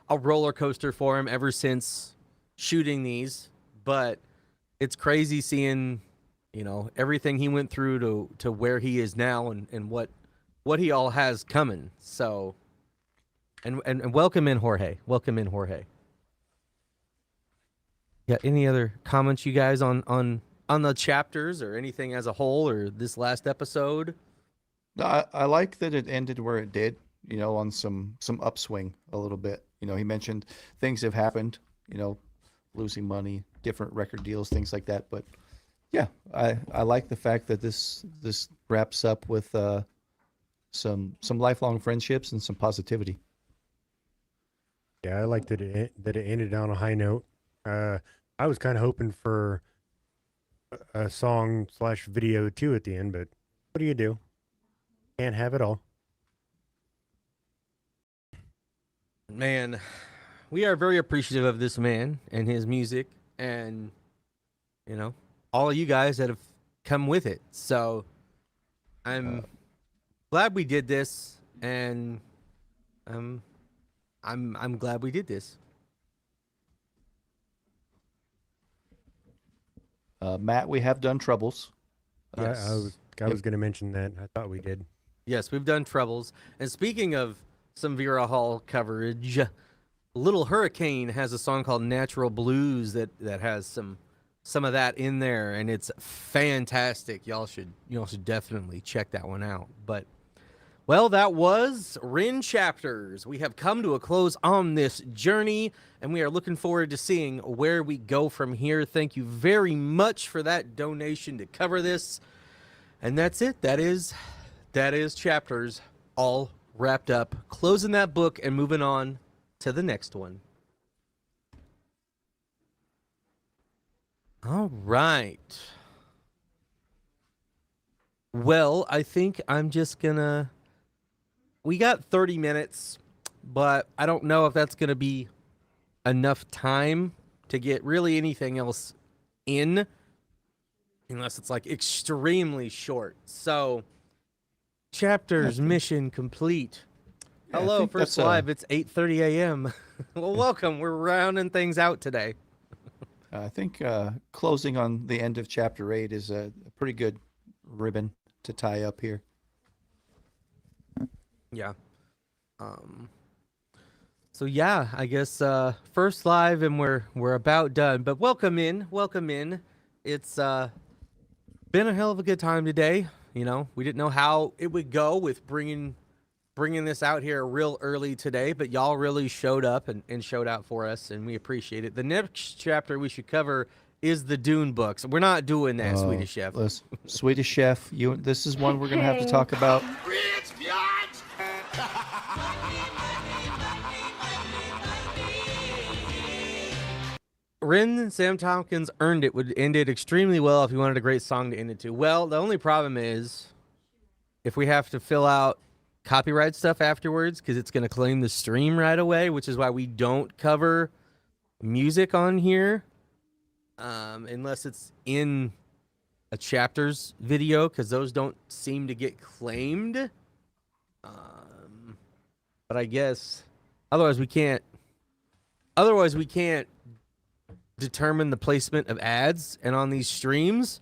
roller coaster for him ever since shooting these, but it's crazy seeing, everything he went through to where he is now and what he all has coming. So, and welcome in, Jorge. Welcome in, Jorge. Yeah, any other comments, you guys, on the chapters or anything as a whole, or this last episode? I like that it ended where it did. on some upswing a little bit. He mentioned things have happened, losing money, different record deals, things like that. But yeah, I like the fact that this wraps up with some lifelong friendships and some positivity. Yeah, I liked that it ended on a high note. I was kind of hoping for a song / video too at the end, but what do you do? Can't have it all. Man, we are very appreciative of this man and his music, and all of you guys that have come with it. So I'm glad we did this, and I'm glad we did this. Matt, we have done Troubles. Yes. I was going to mention that. I thought we did. Yes, we've done Troubles. And speaking of some Vera Hall coverage, Little Hurricane has a song called Natural Blues that has some of that in there, and it's fantastic. Y'all should definitely check that one out. But well, that was Ren Chapters. We have come to a close on this journey, and we are looking forward to seeing where we go from here. Thank you very much for that donation to cover this. And that's it. That is Chapters all wrapped up. Closing that book and moving on to the next one. All right. Well, I think I'm just gonna... We got 30 minutes, but I don't know if that's going to be enough time to get really anything else in, unless it's like extremely short. So, Chapters mission complete. Yeah, Hello, first live. It's 8:30 a.m. Well, welcome. We're rounding things out today. I think closing on the end of Chapter 8 is a pretty good ribbon to tie up here. Yeah. So yeah, I guess first live, and we're about done. But welcome in. It's been a hell of a good time today. We didn't know how it would go with bringing this out here real early today, but y'all really showed up and showed out for us, and we appreciate it. The next chapter we should cover is the Dune books. We're not doing that, Swedish Chef. Listen, Swedish Chef, this is one we're gonna have to talk about. Ren and Sam Tompkins earned it. Would end it extremely well if you wanted a great song to end it to. Well, the only problem is if we have to fill out copyright stuff afterwards, because it's going to claim the stream right away, which is why we don't cover music on here unless it's in a Chapters video, because those don't seem to get claimed. But I guess otherwise we can't determine the placement of ads, and on these streams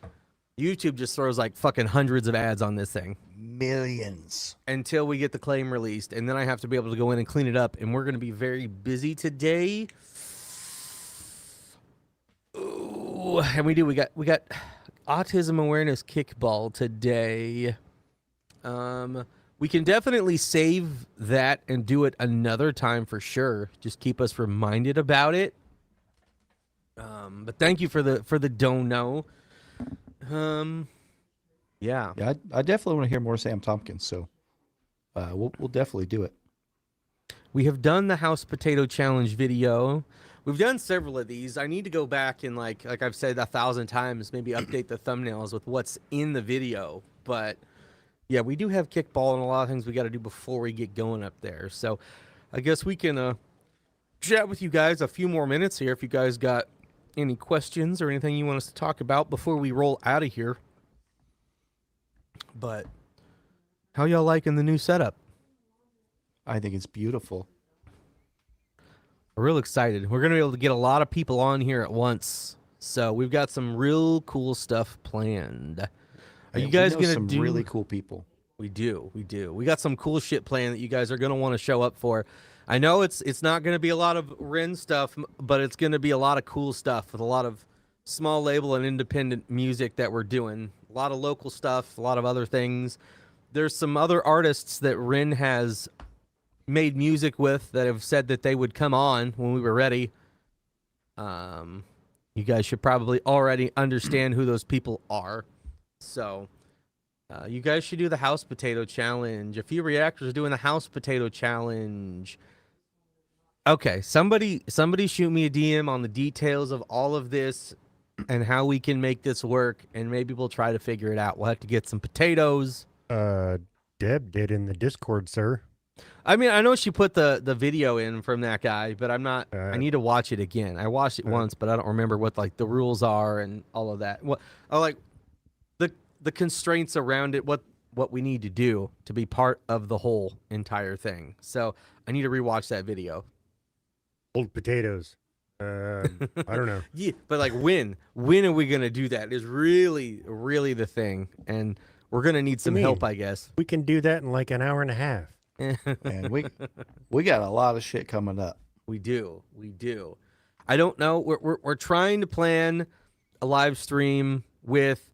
YouTube just throws like fucking hundreds of ads on this thing, millions, until we get the claim released, and then I have to be able to go in and clean it up, and we're going to be very busy today. Ooh, and we got autism awareness kickball today. We can definitely save that and do it another time for sure. Just keep us reminded about it. But thank you for the dono. Yeah, I definitely want to hear more Sam Tompkins, so we'll definitely do it. We have done the House Potato Challenge video. We've done several of these. I need to go back and like I've said 1,000 times, maybe update the thumbnails with what's in the video. But yeah, we do have kickball and a lot of things we got to do before we get going up there. So I guess we can chat with you guys a few more minutes here if you guys got any questions or anything you want us to talk about before we roll out of here. But how y'all liking the new setup? I think it's beautiful. We're real excited. We're going to be able to get a lot of people on here at once. So we've got some real cool stuff planned. Are you guys going to do really cool people? We do. We got some cool shit planned that you guys are going to want to show up for. I know it's not going to be a lot of Ren stuff, but it's going to be a lot of cool stuff with a lot of small label and independent music that we're doing. A lot of local stuff, a lot of other things. There's some other artists that Ren has made music with that have said that they would come on when we were ready. You guys should probably already understand who those people are. So you guys should do the house potato challenge. A few reactors are doing the house potato challenge. Okay, somebody shoot me a DM on the details of all of this and how we can make this work, and maybe we'll try to figure it out. We'll have to get some potatoes. Deb did in the Discord, sir. I mean, I know she put the video in from that guy, but I'm not. I need to watch it again. I watched it once, but I don't remember what like the rules are and all of that. What like the constraints around it. What we need to do to be part of the whole entire thing. So I need to rewatch that video. Old potatoes. I don't know. Yeah, but like when are we gonna do that? Is really the thing, and we're gonna need some help, I guess. We can do that in like an hour and a half. And we got a lot of shit coming up. We do. I don't know. We're trying to plan a live stream with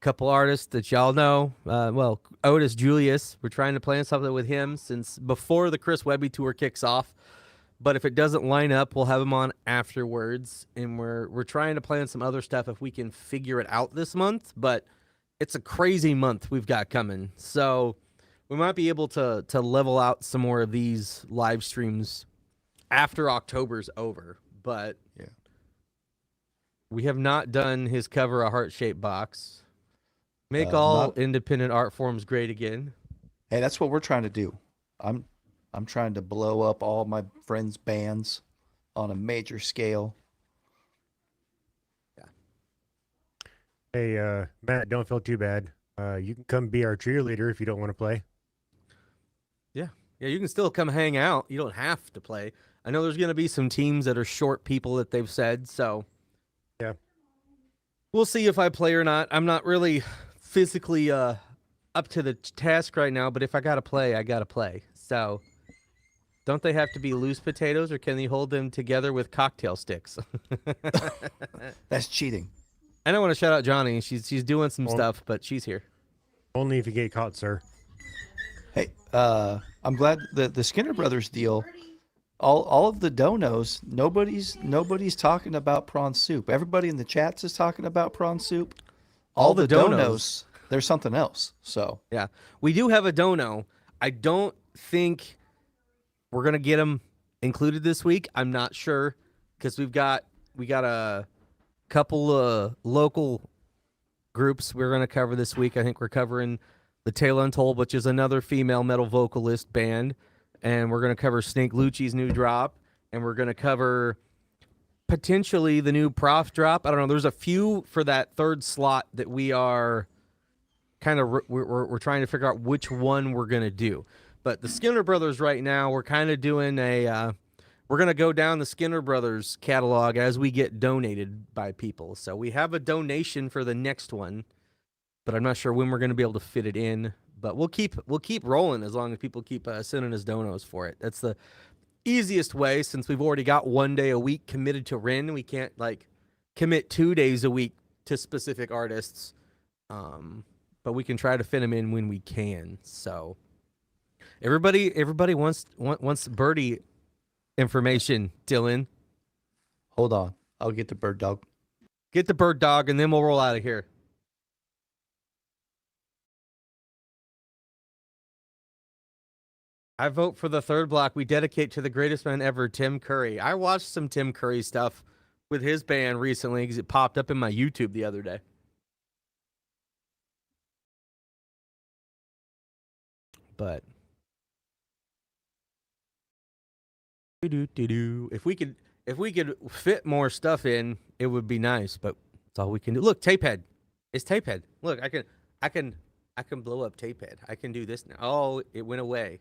a couple artists that y'all know. Well, Otis Julius. We're trying to plan something with him since before the Chris Webby tour kicks off. But if it doesn't line up, we'll have him on afterwards. And we're trying to plan some other stuff if we can figure it out this month. But it's a crazy month we've got coming. So we might be able to level out some more of these live streams after October's over. But yeah, we have not done his cover a heart-shaped box. Make all independent art forms great again. Hey, that's what we're trying to do. I'm trying to blow up all my friends' bands on a major scale. Yeah. Hey, Matt, don't feel too bad. You can come be our cheerleader if you don't want to play. Yeah, you can still come hang out. You don't have to play. I know there's going to be some teams that are short people that they've said, so yeah. We'll see if I play or not. I'm not really physically up to the task right now, but if I got to play, I got to play. So don't they have to be loose potatoes, or can they hold them together with cocktail sticks? That's cheating. I don't want to shout out Johnny. She's doing some stuff, but she's here. Only if you get caught, sir. Hey, I'm glad the Skinner Brothers deal. All of the donos, nobody's talking about prawn soup. Everybody in the chats is talking about prawn soup. All the donos, there's something else. So yeah, we do have a dono. I don't think we're gonna get them included this week. I'm not sure because we got a couple of local groups we're gonna cover this week. I think we're covering the Tale Untold, which is another female metal vocalist band. And we're going to cover Snake Lucci's new drop. And we're going to cover potentially the new Prof drop. I don't know. There's a few for that third slot that we are kind of, we're trying to figure out which one we're going to do. But the Skinner Brothers right now, we're kind of doing we're going to go down the Skinner Brothers catalog as we get donated by people. So we have a donation for the next one. But I'm not sure when we're going to be able to fit it in. But we'll keep rolling as long as people keep sending us donos for it. That's the easiest way since we've already got 1 day a week committed to Ren. We can't like commit 2 days a week to specific artists. But we can try to fit them in when we can. So everybody wants birdie information, Dylan. Hold on. I'll get the bird dog. Get the bird dog and then we'll roll out of here. I vote for the third block we dedicate to the greatest man ever, Tim Curry. I watched some Tim Curry stuff with his band recently because it popped up in my YouTube the other day. But if we could fit more stuff in, it would be nice. But that's all we can do. Look, Tapehead. It's Tapehead. Look, I can blow up Tapehead. I can do this now. Oh, it went away.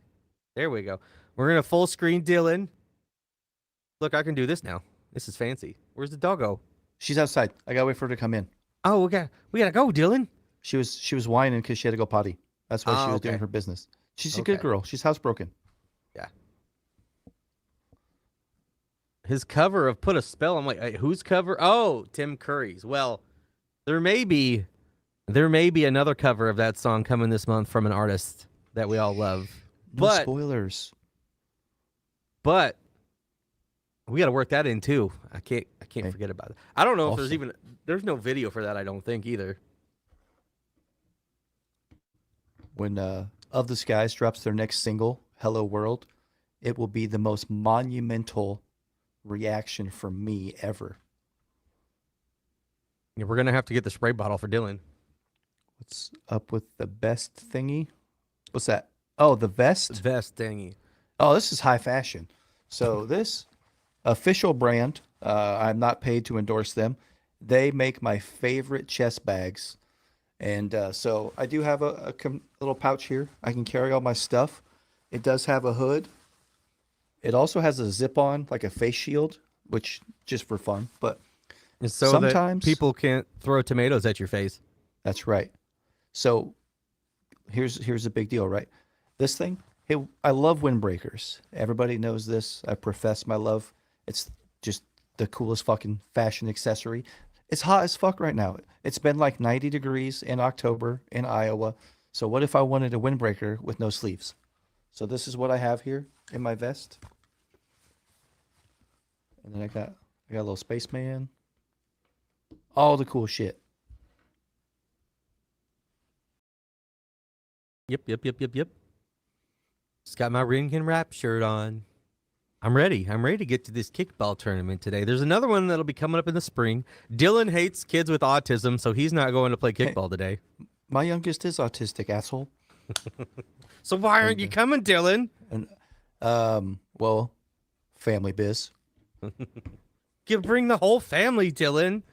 There we go. We're going to full screen Dylan. Look, I can do this now. This is fancy. Where's the doggo? She's outside. I got to wait for her to come in. Oh, we got to go, Dylan. She was whining because she had to go potty. That's why she was doing her business. She's a good girl. She's housebroken. Yeah. His cover of Put a Spell. I'm like, hey, whose cover? Oh, Tim Curry's. Well, there may be another cover of that song coming this month from an artist that we all love. No spoilers. but we got to work that in too. I can't forget about it. I don't know if there's no video for that. I don't think either. When Of the Skies drops their next single, Hello World, it will be the most monumental reaction from me ever. Yeah, we're gonna have to get the spray bottle for Dylan. What's up with the best thingy? What's that? Oh, the vest? Vest thingy. Oh, this is high fashion. So this official brand, I'm not paid to endorse them. They make my favorite chest bags. And so I do have a little pouch here. I can carry all my stuff. It does have a hood. It also has a zip-on, like a face shield, which just for fun. But and so sometimes that people can't throw tomatoes at your face. That's right. So here's a big deal, right? This thing, hey, I love windbreakers. Everybody knows this. I profess my love. It's just the coolest fucking fashion accessory. It's hot as fuck right now. It's been like 90 degrees in October in Iowa. So what if I wanted a windbreaker with no sleeves? So this is what I have here in my vest. And then I got a little spaceman. All the cool shit. Yep. Just got my ring and wrap shirt on. I'm ready. I'm ready to get to this kickball tournament today. There's another one that'll be coming up in the spring. Dylan hates kids with autism, so he's not going to play kickball today. My youngest is autistic, asshole. So why aren't you coming, Dylan? And well, family biz. You bring the whole family, Dylan.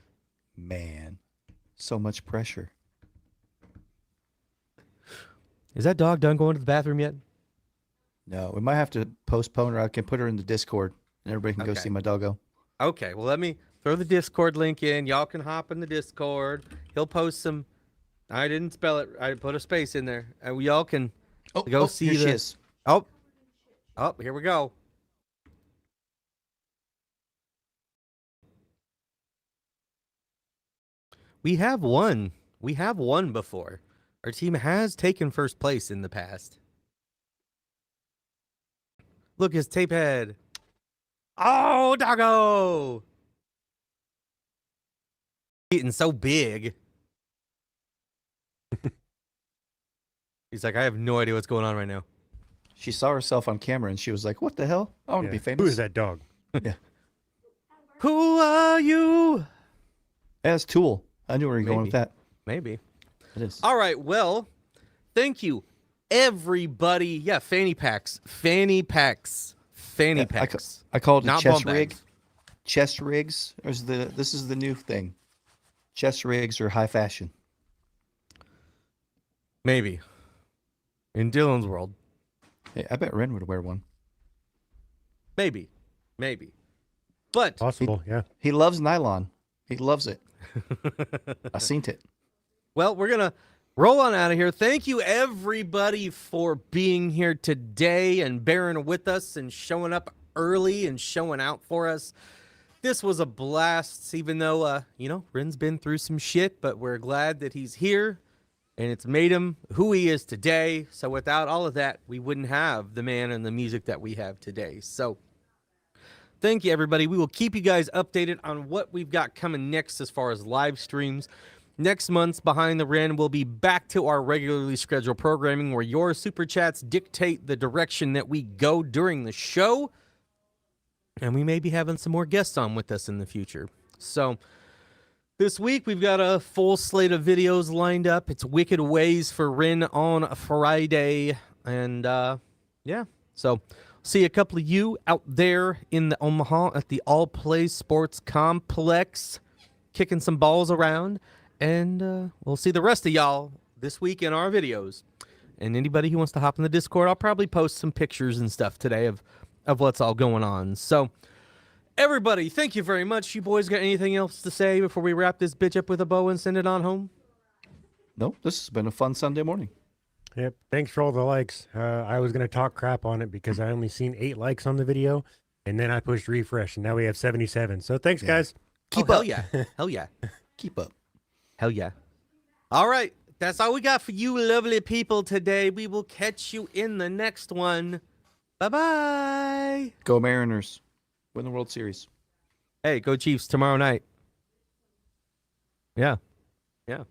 Man, so much pressure. Is that dog done going to the bathroom yet? No, we might have to postpone her. I can put her in the Discord, and everybody can go see my doggo. Okay, well, let me throw the Discord link in. Y'all can hop in the Discord. He'll post some. I didn't spell it. I put a space in there. And y'all can go see here the. She is. Oh, here we go. We have won. We have won before. Our team has taken first place in the past. Look, his tape head. Oh, doggo! Getting so big. He's like, I have no idea what's going on right now. She saw herself on camera and she was like, what the hell? I want to be famous. Who is that dog? Yeah. Who are you? That's Tool. I knew where you were going with that. Maybe. It is. All right, well, thank you, everybody. Yeah, fanny packs. Fanny packs. I called it Not chest bum rig. bags. Chest rigs. This is the new thing. Chest rigs are high fashion. Maybe. In Dylan's world. Hey, I bet Ren would wear one. Maybe. But Possible, yeah. He loves nylon. He loves it. I seen it. well, we're gonna roll on out of here. Thank you, everybody, for being here today and bearing with us and showing up early and showing out for us. This was a blast, even though, Ren's been through some shit, but we're glad that he's here and it's made him who he is today. So without all of that, we wouldn't have the man and the music that we have today. So thank you, everybody. We will keep you guys updated on what we've got coming next as far as live streams. Next month's Behind the Ren will be back to our regularly scheduled programming where your super chats dictate the direction that we go during the show. And we may be having some more guests on with us in the future. So this week we've got a full slate of videos lined up. It's Wicked Ways for Ren on Friday. And so see a couple of you out there in the Omaha at the All Play Sports Complex kicking some balls around. And we'll see the rest of y'all this week in our videos. And anybody who wants to hop in the Discord, I'll probably post some pictures and stuff today of what's all going on. So, everybody, thank you very much. You boys got anything else to say before we wrap this bitch up with a bow and send it on home? No, this has been a fun Sunday morning. Yep. Thanks for all the likes. I was going to talk crap on it because I only seen 8 likes on the video, and then I pushed refresh, and now we have 77. So thanks, guys. Keep up. Hell yeah. Hell yeah. Keep up. Hell yeah. All right. That's all we got for you lovely people today. We will catch you in the next one. Bye-bye. Go Mariners. Win the World Series. Hey, go Chiefs tomorrow night. Yeah. Yeah.